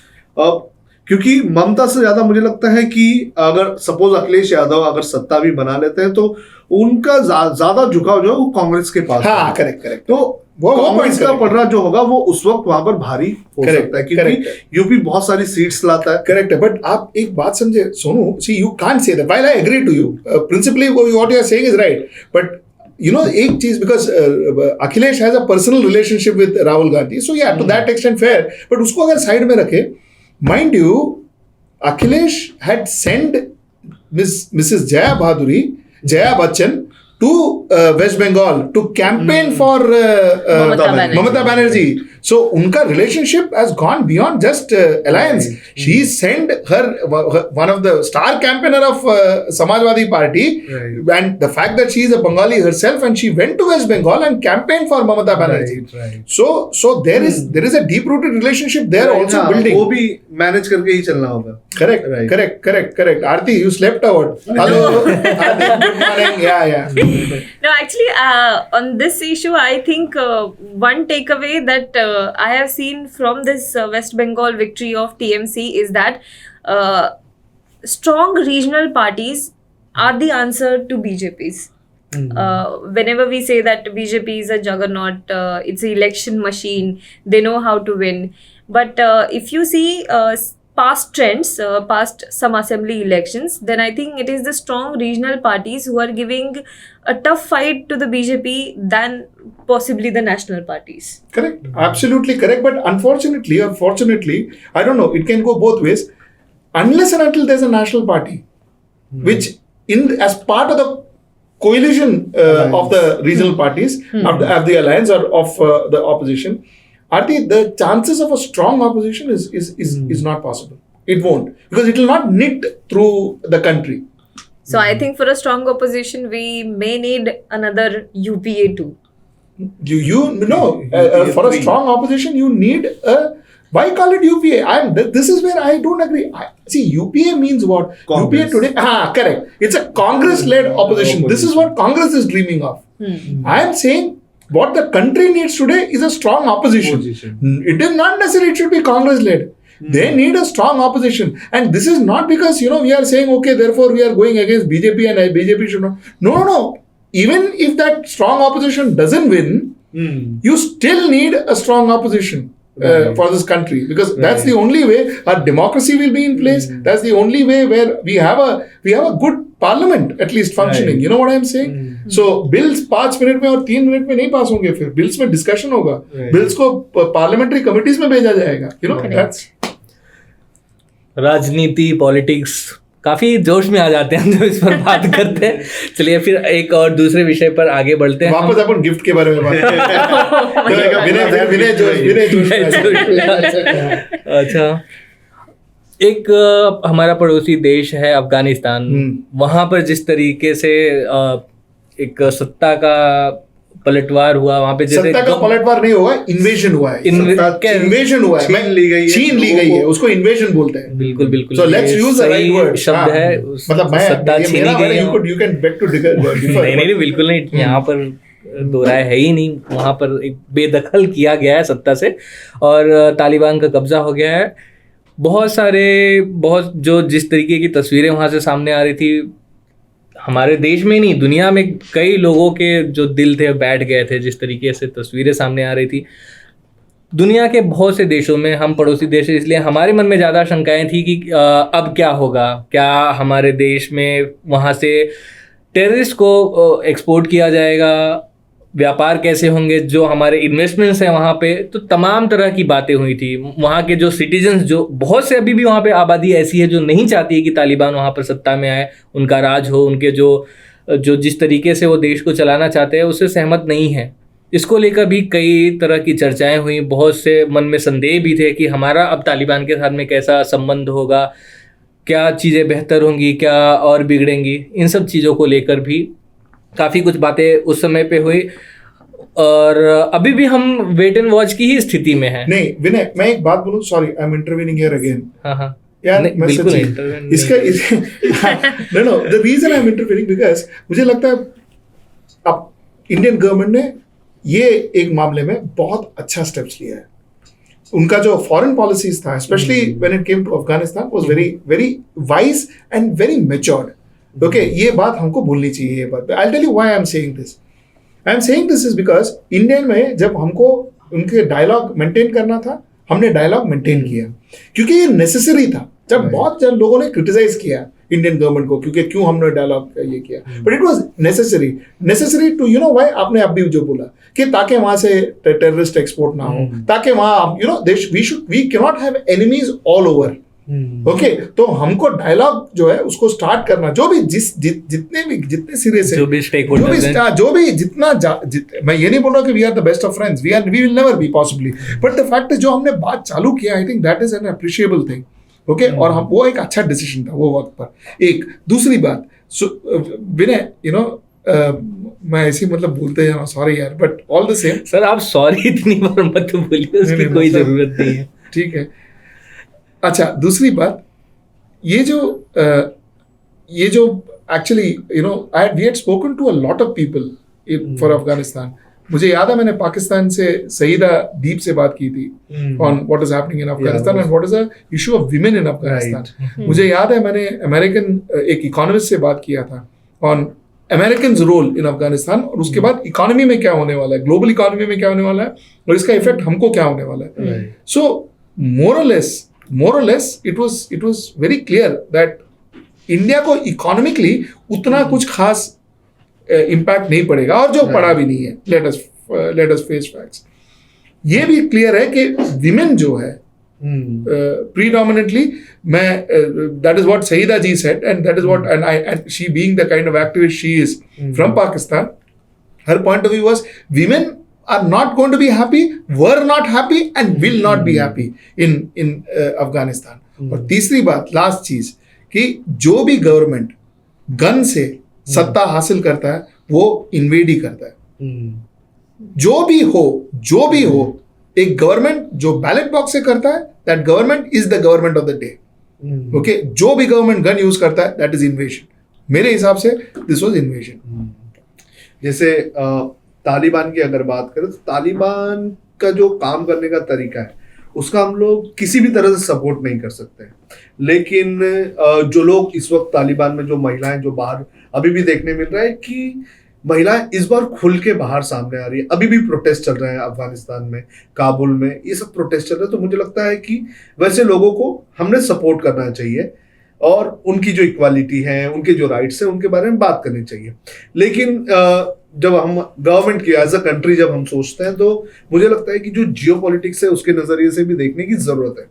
क्योंकि ममता से ज्यादा मुझे लगता है कि अगर सपोज अखिलेश यादव अगर सत्ता भी बना लेते हैं तो उनका ज्यादा झुकाव जो है वो कांग्रेस के पास। हाँ, करेक्ट। तो वो कांग्रेस का पलड़ा जो होगा वो उस वक्त वहां पर भारी हो सकता है, क्योंकि यूपी बहुत सारी सीट्स लाता है। करेक्ट है, बट आप एक बात समझे Sonu, see you can't say that, while I agree to you principally what you are saying is right, but you know, एक चीज, because Akhilesh has a personal relationship with Rahul Gandhi, so yeah, to that extent fair, but उसको अगर side में रखे, mind you, Akhilesh had sent Mrs. Jaya Bachchan to West Bengal to campaign for Mamata Banerjee. So unka relationship has gone beyond just alliance. Right. She sent her one of the star campaigner of Samajwadi Party, and the fact that she is a Bengali herself, and she went to West Bengal and campaigned for Mamata Banerjee. Right. So there is a deep rooted relationship there also building. वो भी manage करके ही चलना होगा। Correct. Aarti, you slept out. Hello, Aarti. Good morning. Yeah. No, actually, on this issue, I think one takeaway that I have seen from this West Bengal victory of TMC is that strong regional parties are the answer to BJP's. Whenever we say that BJP is a juggernaut, it's an election machine, they know how to win. But if you see past trends, past some assembly elections, then I think it is the strong regional parties who are giving a tough fight to the BJP than possibly the national parties. Correct, absolutely correct. But unfortunately or fortunately, I don't know, it can go both ways. Unless and until there's a national party, which as part of the coalition of the regional parties of the alliance or of the opposition, Aarti, the chances of a strong opposition is not possible. It won't, because it will not knit through the country. So I think for a strong opposition, we may need another UPA too. For a strong opposition, you need a. Why call it UPA? This is where I don't agree. See, UPA means what? Congress. UPA today, correct. It's a Congress-led opposition. This is what Congress is dreaming of. I am saying what the country needs today is a strong opposition. It is not necessary it should be Congress-led. They need a strong opposition. And this is not because, we are saying, okay, therefore we are going against BJP and BJP should not. No. Even if that strong opposition doesn't win, you still need a strong opposition. For this country, because that's the only way our democracy will be in place. That's the only way where we have a good parliament at least functioning. You know what I'm saying? So bills 5 minute में और 3 minute में नहीं पास होंगे. फिर bills में discussion होगा. Bills को parliamentary committees में भेजा जाएगा. That's राजनीति, पॉलिटिक्स काफी जोश में आ जाते हैं हम जब इस पर बात करते हैं. चलिए फिर एक और दूसरे विषय पर आगे बढ़ते हैं. वापस अपन गिफ्ट के बारे में बात अच्छा, एक हमारा पड़ोसी देश है अफगानिस्तान. वहां पर जिस तरीके से एक सत्ता का पलटवार हुआ वहां पे, जैसे सत्ता का पलटवार नहीं हुआ, इन्वेजन हुआ है. इन्वेजन हुआ है, छीन ली गई है, उसको इन्वेजन बोलते हैं. बिल्कुल. So let's use the right word. शब्द है, मतलब सत्ता छीनी गई. You can beg to differ. नहीं बिल्कुल नहीं. यहाँ पर दो राय है ही नहीं. वहां पर एक बेदखल किया गया है सत्ता से और तालिबान का कब्जा हो गया है. बहुत जो जिस तरीके की तस्वीरें वहां से सामने आ रही थी, हमारे देश में नहीं दुनिया में कई लोगों के जो दिल थे बैठ गए थे जिस तरीके से तस्वीरें सामने आ रही थी. दुनिया के बहुत से देशों में, हम पड़ोसी देश हैं इसलिए हमारे मन में ज़्यादा शंकाएं थी कि अब क्या होगा, क्या हमारे देश में वहाँ से टेररिस्ट को एक्सपोर्ट किया जाएगा, व्यापार कैसे होंगे, जो हमारे इन्वेस्टमेंट्स हैं वहाँ पे. तो तमाम तरह की बातें हुई थी. वहाँ के जो सिटीजन्स, जो बहुत से अभी भी वहाँ पे आबादी ऐसी है जो नहीं चाहती है कि तालिबान वहाँ पर सत्ता में आए, उनका राज हो, उनके जो जिस तरीके से वो देश को चलाना चाहते हैं उससे सहमत नहीं है. इसको लेकर भी कई तरह की चर्चाएं हुई. बहुत से मन में संदेह भी थे कि हमारा अब तालिबान के साथ में कैसा संबंध होगा, क्या चीज़ें बेहतर होंगी, क्या और बिगड़ेंगी. इन सब चीज़ों को लेकर भी काफ़ी कुछ बातें उस समय पे हुई और अभी भी हम वेट एंड वॉच की ही स्थिति में हैं. नहीं विनय, मैं एक बात बोलूं, sorry I am intervening here again. हाँ यार मैं बिल्कुल इसका no the reason I am intervening because मुझे लगता है अब इंडियन गवर्नमेंट ने ये एक मामले में बहुत अच्छा स्टेप्स लिया है. उनका जो फॉरेन पॉलिसीज था, specially when it came to Afghanistan, was very very wise and very matured. Okay, ये बात हमको भूलनी चाहिए. ये बात I tell you why I am saying this. I am saying this is because Indian में जब हमको उनके डायलॉग मेंटेन करना था, हमने डायलॉग मेंटेन किया क्योंकि ये नेसेसरी था. जब बहुत जन लोगों ने क्रिटिसाइज किया इंडियन गवर्नमेंट को क्योंकि क्यों हमने डायलॉग ये किया, but it was necessary to why आपने अब भी जो बोला कि ताकि वहां से टेररिस्ट एक्सपोर्ट ना हो, ताकि वहां we can not have enemies all over. Okay, तो हमको डायलॉग जो है उसको स्टार्ट करना, जो भी जितने सिरे से जो भी जितना मैं ये नहीं बोल रहा कि we are the best of friends, we will never be possibly, but the fact है जो हमने बात चालू किया, I think that is an appreciable thing. Okay, और हम वो एक अच्छा डिसीजन था वो वक्त पर. एक दूसरी बात, विनय मैं ऐसी मतलब बोलते जाना, सॉरी यार, but all the same. Sir आप सॉरी इतनी बार मत बोलिए, उसकी कोई जरूरत नहीं है. ठीक है. अच्छा, दूसरी बात, ये जो actually we had spoken to a lot of people for Afghanistan. मुझे याद है मैंने पाकिस्तान से सईदा दीप से बात की थी on what is happening in Afghanistan and what is the issue of women in Afghanistan. मुझे याद है मैंने अमेरिकन एक इकोनॉमिस्ट से बात किया था on American role in Afghanistan और उसके बाद इकोनॉमी में क्या होने वाला है, ग्लोबल इकोनॉमी में क्या होने वाला है और इसका इफेक्ट हमको क्या होने वाला है. सो more or less it was very clear that India को इकोनॉमिकली उतना कुछ खास इम्पैक्ट नहीं पड़ेगा और जो पड़ा भी नहीं है. Let us face facts. ये भी क्लियर है कि विमेन जो है predominantly that is what Saida ji said, and that is what and she being the kind of activist she is from Pakistan, her point of view was women are not going to be happy, were not happy and will not be happy in Afghanistan. और तीसरी बात, last चीज, कि जो भी government gun से सत्ता हासिल करता है वो इन्वेड ही करता है. जो भी हो एक गवर्नमेंट जो बैलेट बॉक्स से करता है, that government is the government of the day. Okay, जो भी गवर्नमेंट गन यूज करता है दैट इज इन्वेजन. मेरे हिसाब से दिस वाज इन्वेजन. जैसे तालिबान की अगर बात करें तो तालिबान का जो काम करने का तरीका है उसका हम लोग किसी भी तरह से सपोर्ट नहीं कर सकते, लेकिन जो लोग इस वक्त तालिबान में जो महिलाएं जो बाहर अभी भी देखने मिल रहा है कि महिलाएं इस बार खुल के बाहर सामने आ रही है. अभी भी प्रोटेस्ट चल रहे हैं अफगानिस्तान में, काबुल में, ये सब प्रोटेस्ट चल रहे हैं. तो मुझे लगता है कि वैसे लोगों को हमने सपोर्ट करना चाहिए और उनकी जो इक्वालिटी है, उनके जो राइट्स हैं, उनके बारे में बात करनी चाहिए. लेकिन जब हम गवर्नमेंट की एज अ कंट्री जब हम सोचते हैं तो मुझे लगता है कि जो जियो पॉलिटिक्स है उसके नजरिए से भी देखने की जरूरत है.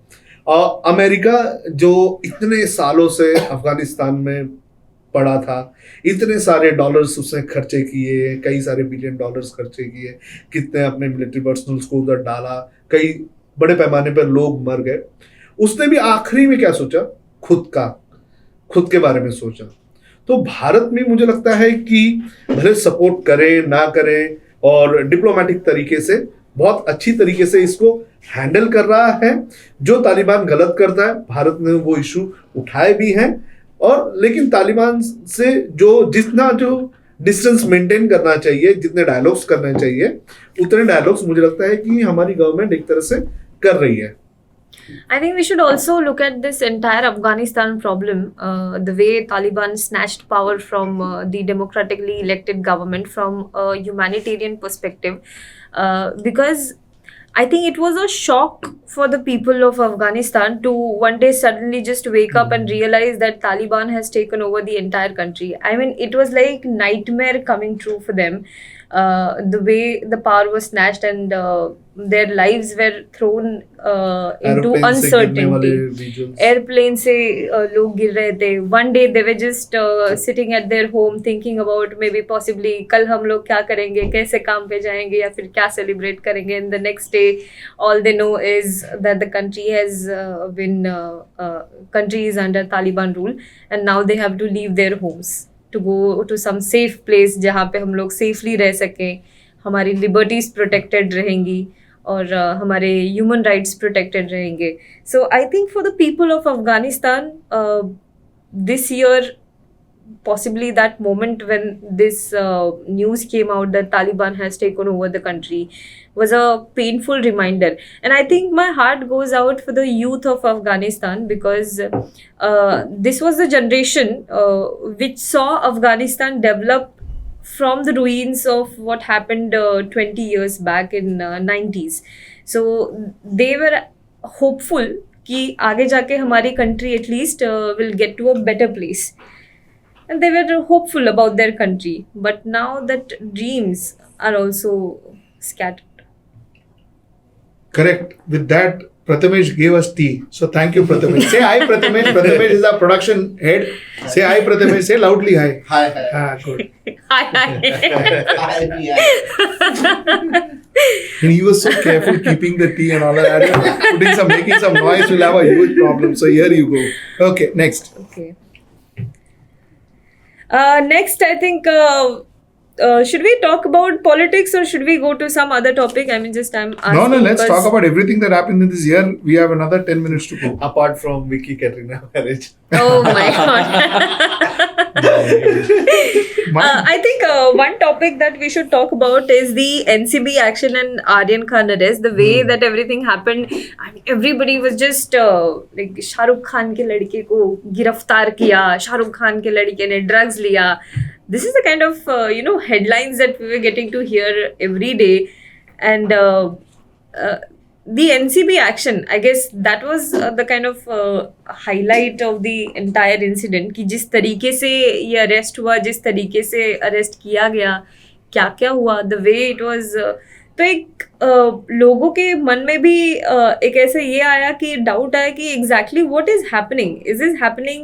अमेरिका जो इतने सालों से अफगानिस्तान में पड़ा था, इतने सारे डॉलर्स उसने खर्चे किए, कई सारे बिलियन डॉलर्स खर्चे किए, कितने अपने मिलिट्री पर्सनल्स को उधर डाला, कई बड़े पैमाने पर लोग मर गए. उसने भी आखिरी में क्या सोचा, खुद के बारे में सोचा. तो भारत में मुझे लगता है कि भले सपोर्ट करें ना करें और डिप्लोमेटिक तरीके से बहुत अच्छी तरीके से इसको हैंडल कर रहा है. जो तालिबान गलत करता है भारत ने वो इशू उठाए भी हैं, और लेकिन तालिबान से जितना डिस्टेंस मेंटेन करना चाहिए, जितने डायलॉग्स करने चाहिए, उतने डायलॉग्स मुझे लगता है कि हमारी गवर्नमेंट एक तरह से कर रही है. I think we should also look at this entire Afghanistan problem, the way Taliban snatched power from the democratically elected government from a humanitarian perspective, because I think it was a shock for the people of Afghanistan to one day suddenly just wake up and realize that Taliban has taken over the entire country. I mean, it was like nightmare coming true for them. The way the power was snatched and their lives were thrown into uncertainty. Airplane से लोग गिर रहे थे. One day they were just sitting at their home thinking about maybe possibly कल हम लोग क्या करेंगे, कैसे काम पे जाएंगे या फिर क्या celebrate करेंगे. And the next day all they know is that the country has country is under Taliban rule and now they have to leave their homes to go to some safe place जहाँ पे हम लोग safely रह सकें, हमारी liberties protected रहेंगी और हमारे human rights protected रहेंगे. So I think for the people of Afghanistan, this year, possibly that moment when this news came out that Taliban has taken over the country was a painful reminder. And I think my heart goes out for the youth of Afghanistan because this was the generation which saw Afghanistan develop from the ruins of what happened 20 years back in 90s. So they were hopeful कि आगे जाके हमारी country at least will get to a better place. And they were hopeful about their country. But now that dreams are also scattered. Correct. With that, Prathamesh gave us tea. So thank you, Prathamesh. Say hi, Prathamesh. Prathamesh is our production head. Say hi, Prathamesh. Say loudly hi. Hi. Ah, good. Hi. And he was so careful keeping the tea and all that. Making some noise will have a huge problem. So here you go. Okay, next. Okay. Next, I think, should we talk about politics or should we go to some other topic? I mean, just I'm asking. No, let's talk about everything that happened in this year. We have another 10 minutes to go. Apart from Vicky Katrina marriage. Oh my God. I think one topic that we should talk about is the NCB action and Aryan Khan arrest. The way that everything happened, I mean, everybody was just like Shahrukh Khan के लड़के को गिरफ्तार किया, Shahrukh Khan के लड़के ने drugs लिया. This is the kind of headlines that we were getting to hear every day, and the NCB action, I guess that was the kind of highlight of the entire incident कि जिस तरीके से ये arrest हुआ, जिस तरीके से arrest किया गया, क्या क्या हुआ, the way it was तो एक लोगों के मन में भी एक ऐसे ये आया कि डाउट आया कि exactly what is happening, is this happening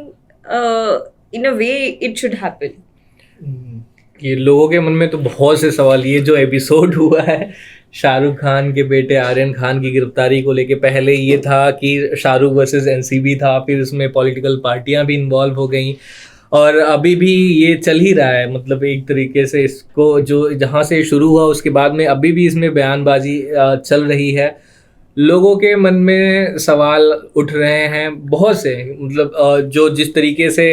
in a way it should happen? ये लोगों के मन में तो बहुत से सवाल, ये जो एपिसोड हुआ है शाहरुख खान के बेटे आर्यन खान की गिरफ्तारी को लेके, पहले ये था कि शाहरुख वर्सेस एनसीबी था, फिर उसमें पॉलिटिकल पार्टियां भी इन्वॉल्व हो गई, और अभी भी ये चल ही रहा है। मतलब एक तरीके से इसको जो जहाँ से शुरू हुआ उसके बाद में अभी भी इसमें बयानबाजी चल रही है। लोगों के मन में सवाल उठ रहे हैं बहुत से, मतलब जो जिस तरीके से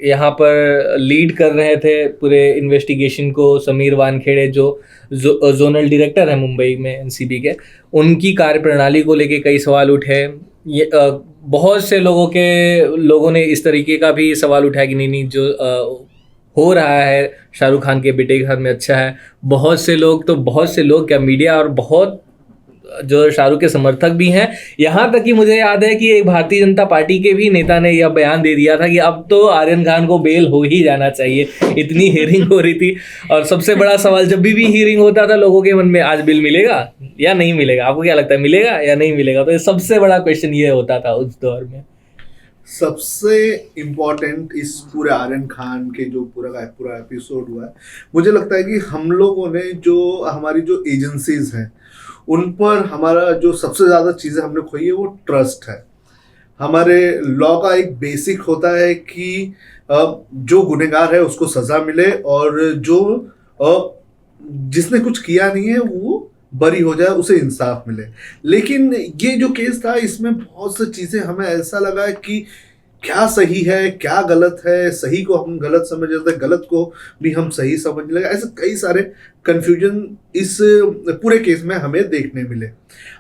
यहाँ पर लीड कर रहे थे पूरे इन्वेस्टिगेशन को समीर वानखेड़े, जो जोनल डायरेक्टर है मुंबई में एनसीबी के, उनकी कार्यप्रणाली को लेके कई सवाल उठे। ये बहुत से लोगों ने इस तरीके का भी सवाल उठाया कि नहीं जो हो रहा है शाहरुख खान के बेटे के साथ में अच्छा है। बहुत से लोग क्या, मीडिया और बहुत जो शाहरुख के समर्थक भी हैं, यहाँ तक कि मुझे याद है कि एक भारतीय जनता पार्टी के भी नेता ने यह बयान दे दिया था कि अब तो आर्यन खान को बेल हो ही जाना चाहिए, इतनी हियरिंग हो रही थी। और सबसे बड़ा सवाल, जब भी हियरिंग होता था लोगों के मन में, आज बेल मिलेगा या नहीं मिलेगा, आपको क्या लगता है मिलेगा या नहीं मिलेगा? तो ये सबसे बड़ा क्वेश्चन ये होता था उस दौर में। सबसे इम्पोर्टेंट इस पूरे आर्यन खान के जो पूरा एपिसोड हुआ है, मुझे लगता है कि हम लोगों ने जो हमारी जो एजेंसीज हैं उन पर हमारा जो सबसे ज़्यादा चीज़ें हमने खोई है वो ट्रस्ट है। हमारे लॉ का एक बेसिक होता है कि जो गुनहगार है उसको सज़ा मिले और जो जिसने कुछ किया नहीं है वो बरी हो जाए, उसे इंसाफ मिले। लेकिन ये जो केस था इसमें बहुत सी चीज़ें हमें ऐसा लगा कि क्या सही है क्या गलत है, सही को हम गलत समझ जाते हैं, गलत को भी हम सही समझ लगे। ऐसे कई सारे कंफ्यूजन इस पूरे केस में हमें देखने मिले।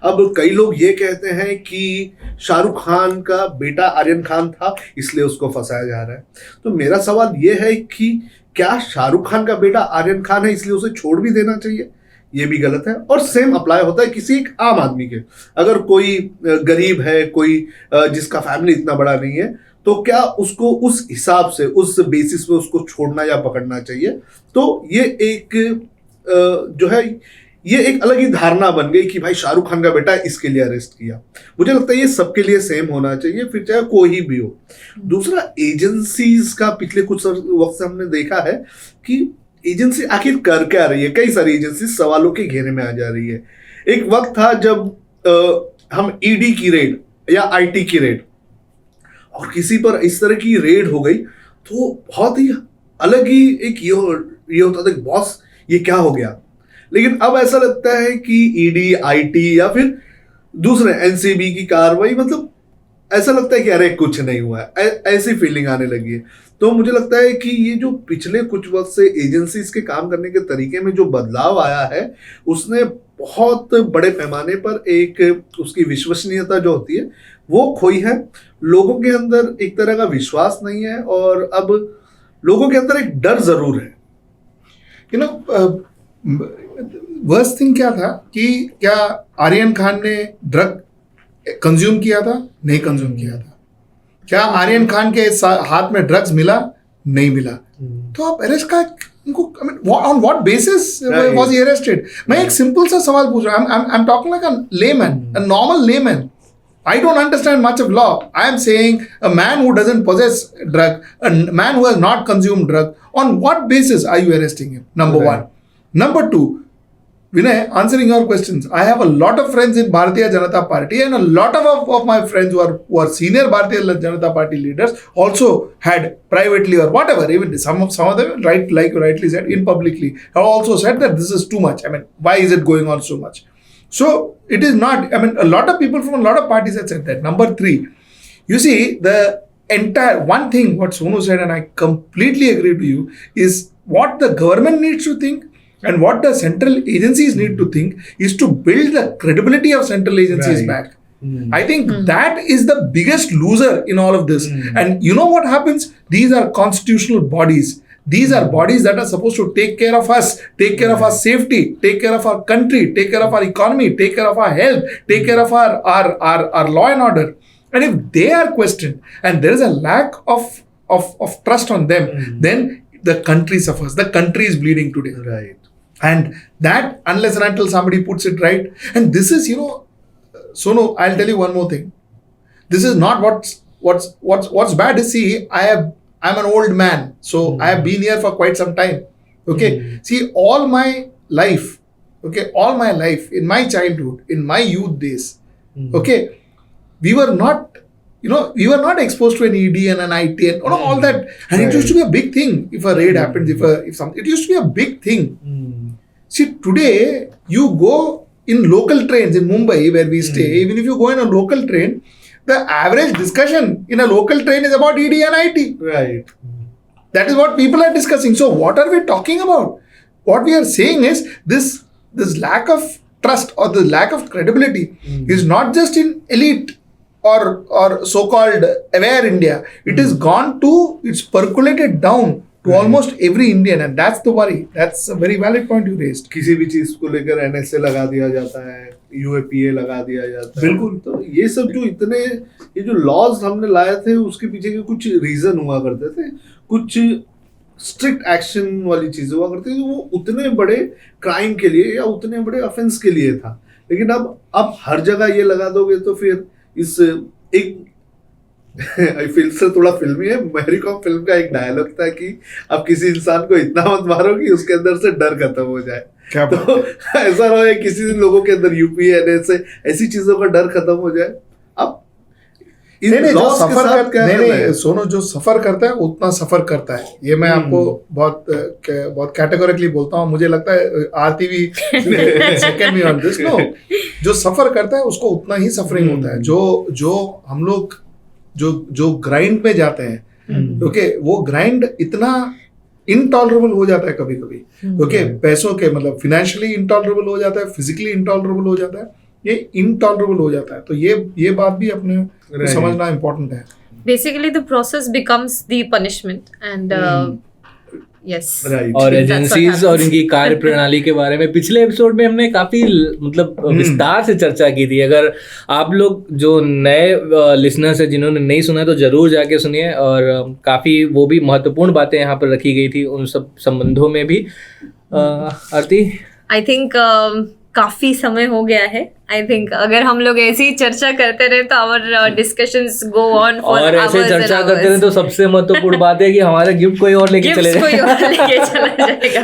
अब कई लोग ये कहते हैं कि शाहरुख खान का बेटा आर्यन खान था इसलिए उसको फंसाया जा रहा है। तो मेरा सवाल ये है कि क्या शाहरुख खान का बेटा आर्यन खान है इसलिए उसे छोड़ भी देना चाहिए? ये भी गलत है। और सेम अप्लाई होता है किसी एक आम आदमी के, अगर कोई गरीब है, कोई जिसका फैमिली इतना बड़ा नहीं है, तो क्या उसको उस हिसाब से उस बेसिस पे उसको छोड़ना या पकड़ना चाहिए? तो ये एक जो है ये एक अलग ही धारणा बन गई कि भाई शाहरुख खान का बेटा इसके लिए अरेस्ट किया। मुझे लगता है ये सबके लिए सेम होना चाहिए, फिर चाहे कोई भी हो। दूसरा, एजेंसीज का पिछले कुछ वक्त से हमने देखा है कि एजेंसी आखिर कर क्या रही है। कई सारी एजेंसी सवालों के घेरे में आ जा रही है। एक वक्त था जब हम ईडी की रेड या आईटी की रेड और किसी पर इस तरह की रेड हो गई तो बहुत ही अलग ही एक ये होता था कि बॉस ये क्या हो गया। लेकिन अब ऐसा लगता है कि ईडी, आईटी या फिर दूसरे एनसीबी की कार्रवाई, मतलब ऐसा लगता है कि अरे कुछ नहीं हुआ है, ऐसी फीलिंग आने लगी है। तो मुझे लगता है कि ये जो पिछले कुछ वक्त से एजेंसीज के काम करने के तरीके में जो बदलाव आया है उसने बहुत बड़े पैमाने पर एक उसकी विश्वसनीयता जो होती है वो खोई है। लोगों के अंदर एक तरह का विश्वास नहीं है और अब लोगों के अंदर एक डर जरूर है। यू नो, वर्स्ट थिंग क्या था कि क्या आर्यन खान ने ड्रग कंज्यूम किया था? नहीं कंज्यूम किया था। क्या आर्यन खान के हाथ में ड्रग्स मिला? नहीं मिला। तो आप अरेस्ट का इनको, I mean on what basis was he arrested? मैं एक सिंपल सा सवाल पूछ रहा हूं। I am talking like a layman, a normal layman. I don't understand much of law. I am saying a man who doesn't possess drug, a man who has not consumed drug, on what basis are you arresting him? Number one. Number two, Vinay, answering your questions, I have a lot of friends in Bharatiya Janata Party, and a lot of my friends who are senior Bharatiya Janata Party leaders also had privately or whatever, even some of them, right, like you rightly said, in publicly, have also said that this is too much. I mean, why is it going on so much? So it is not, I mean, a lot of people from a lot of parties have said that. Number three, you see, the entire one thing what Sonu said, and I completely agree to you, is what the government needs to think and what the central agencies need to think is to build the credibility of central agencies back. I think that is the biggest loser in all of this. And you know what happens? These are constitutional bodies. These are bodies that are supposed to take care of us, take care of our safety, take care of our country, take care of our economy, take care of our health, take care of our law and order. And if they are questioned and there is a lack of trust on them, then the country suffers. The country is bleeding today. Right. And that, unless and until somebody puts it right, and this is, Sonu, I'll tell you one more thing. This is not what's bad is, see, I'm an old man, so I have been here for quite some time. Okay, see, all my life, in my childhood, in my youth days, okay, we were not exposed to an ED and an IT and all that, and it used to be a big thing. If a raid happens, if something, it used to be a big thing. See, today you go in local trains in Mumbai where we stay. Even if you go in a local train, the average discussion in a local train is about ED and IT. Right. That is what people are discussing. So what are we talking about? What we are saying is this lack of trust or the lack of credibility is not just in elite or so-called aware India. It is gone to, it's percolated down to almost every Indian, and that's the worry. That's a very valid point you raised. किसी भी चीज को लेकर NSA लगा दिया जाता है, UAPA लगा दिया जाता है। बिल्कुल। तो ये सब ये जो लॉज हमने लाए थे, उसके पीछे के कुछ रीजन हुआ करते थे, कुछ स्ट्रिक्ट एक्शन वाली चीजें हुआ करती थी, वो उतने बड़े क्राइम के लिए या उतने बड़े ऑफेंस के लिए था। लेकिन अब हर जगह ये लगा दोगे तो फिर इस एक फिल्म से थोड़ा फिल्मी है, मैरी कॉम फिल्म का एक डायलॉग था कि अब किसी इंसान को इतना मत मारो कि उसके अंदर से डर खत्म हो जाए। क्या तो ऐसा ना हो किसी लोगों के अंदर यूपीए से ऐसी चीजों का डर खत्म हो जाए। अब सोनो जो सफर करता है उतना सफर करता है, ये मैं आपको बहुत कैटेगोरिकली बोलता हूँ। मुझे लगता है आरती भी second me on this. No, जो सफर करता है उसको उतना ही सफरिंग होता है। जो हम लोग जो ग्राइंड पे जाते हैं, ओके, वो ग्राइंड इतना इनटॉलरेबल हो जाता है कभी कभी, ओके, पैसों के मतलब फिनेंशियली इनटॉलरेबल हो जाता है, फिजिकली इनटॉलरेबल हो जाता है, ये इनटॉलरेबल हो जाता है। तो ये बात भी अपने समझना इम्पोर्टेंट है। Basically, the process becomes the punishment, and yes. Right. और एजेंसीज और इनकी कार्य प्रणाली के बारे में पिछले एपिसोड में हमने काफी मतलब विस्तार से चर्चा की थी। अगर आप लोग जो नए लिसनर्स हैं जिन्होंने नहीं सुना तो जरूर जाके सुनिए, और काफी वो भी महत्वपूर्ण बातें यहाँ पर रखी गई थी उन सब संबंधों में भी। आरती, I think काफी समय हो गया है। आई थिंक अगर हम लोग ऐसे ही चर्चा करते रहे तो our discussions go on for और ऐसे चर्चा करते रहे तो सबसे महत्वपूर्ण बात है कि हमारा गिफ्ट कोई और लेके चले चला जाएगा।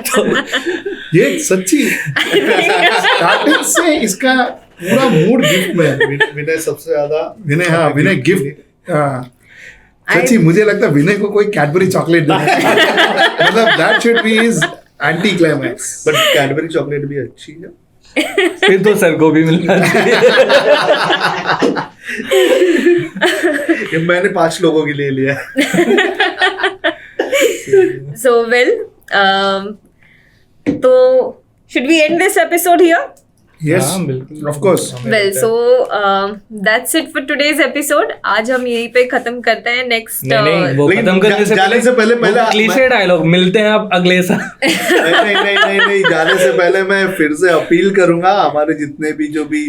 ये सच्ची स्टार्टिंग से इसका पूरा मूड गिफ्ट में है। विनय सबसे ज्यादा विनय गिफ्ट सच्ची मुझे लगता है विनय को कोई कैडबरी चॉकलेट देना मतलब that should be his anti climax. But Cadbury chocolate भी अच्छी है, फिर तो सर को भी मिलना चाहिए। मैंने 5 लोगों के लिए लिया। So well, तो should we end this episode here? Yes, of course. Well, so that's it for today's episode. आज हम यहीं पे खत्म करते हैं। नेक्स्ट नहीं, वो खत्म करने से पहले क्लीशे डायलॉग मिलते हैं आप अगले साल। नहीं, जाने से पहले मैं फिर से अपील करूंगा, हमारे जितने भी जो भी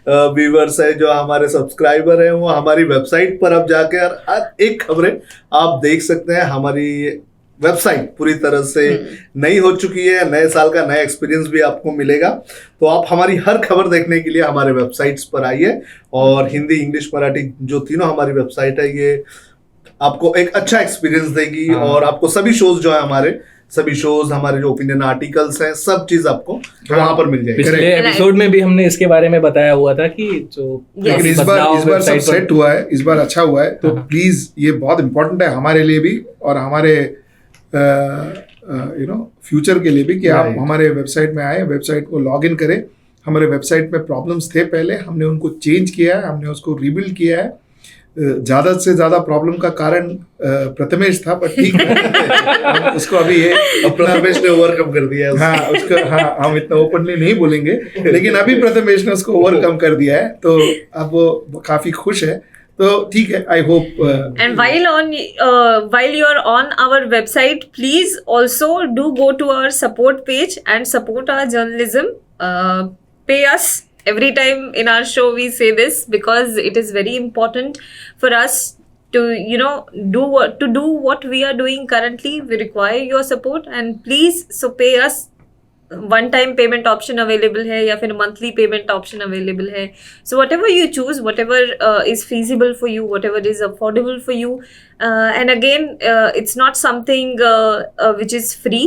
व्यूअर्स है, जो हमारे सब्सक्राइबर हैं, वो हमारी वेबसाइट पर अब जाकर हर एक खबरें आप देख सकते हैं। हमारी वेबसाइट पूरी तरह से नई हो चुकी है, नए साल का नया एक्सपीरियंस भी आपको मिलेगा। तो आप हमारी हर खबर देखने के लिए हमारे वेबसाइट्स पर आइए, और हिंदी, इंग्लिश, मराठी जो तीनों हमारी वेबसाइट है, ये आपको एक अच्छा एक्सपीरियंस देगी। और आपको सभी शोज जो है हमारे जो ओपिनियन आर्टिकल्स हैं, सब चीज आपको वहां पर मिल जाएगी। पिछले एपिसोड में भी हमने इसके बारे में बताया हुआ था कि जो लेकिन इस बार सब सेट हुआ है, इस बार अच्छा हुआ है। तो प्लीज ये बहुत इंपॉर्टेंट है हमारे लिए भी और हमारे फ्यूचर के लिए भी कि आप हमारे वेबसाइट में आए, वेबसाइट को लॉग इन करें। हमारे वेबसाइट में प्रॉब्लम्स थे पहले, हमने उनको चेंज किया है, हमने उसको रिबिल्ड किया है। ज़्यादा से ज़्यादा प्रॉब्लम का कारण प्रथमेश था, पर ठीक है उसको अभी प्रथमेश ने ओवरकम कर दिया है। हाँ, उसको हम इतना ओपनली नहीं बोलेंगे, लेकिन अभी प्रथमेश ने उसको ओवरकम कर दिया है, तो अब वो काफ़ी खुश है। तो ठीक है, I hope. And while you're on our website, please also do go to our support page and support our journalism. Pay us. Every time in our show we say this because it is very important for us to do what we are doing currently. We require your support, and please, so pay us one time payment option available है या फिर monthly payment option available है. So what ever you choose, what ever is feasible for you, whatever is affordable for you. And again, it's not something which is free.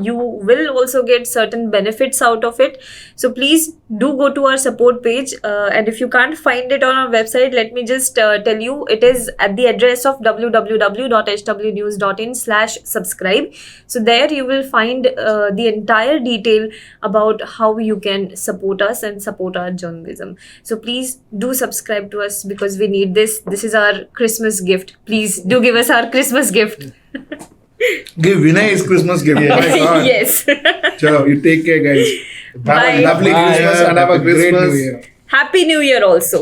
You will also get certain benefits out of it. So please do go to our support page. And if you can't find it on our website, let me just tell you, it is at the address of www.hwnews.in/subscribe. So there you will find the entire detail about how you can support us and support our journalism. So please do subscribe to us because we need this. This is our Christmas gift. Please do give us our Christmas gift. Give Vinay his Christmas gift. My God. Yes. Chalo, you take care, guys. Have Bye. a lovely Bye. Christmas and have a great Christmas. New Year. Happy New Year also.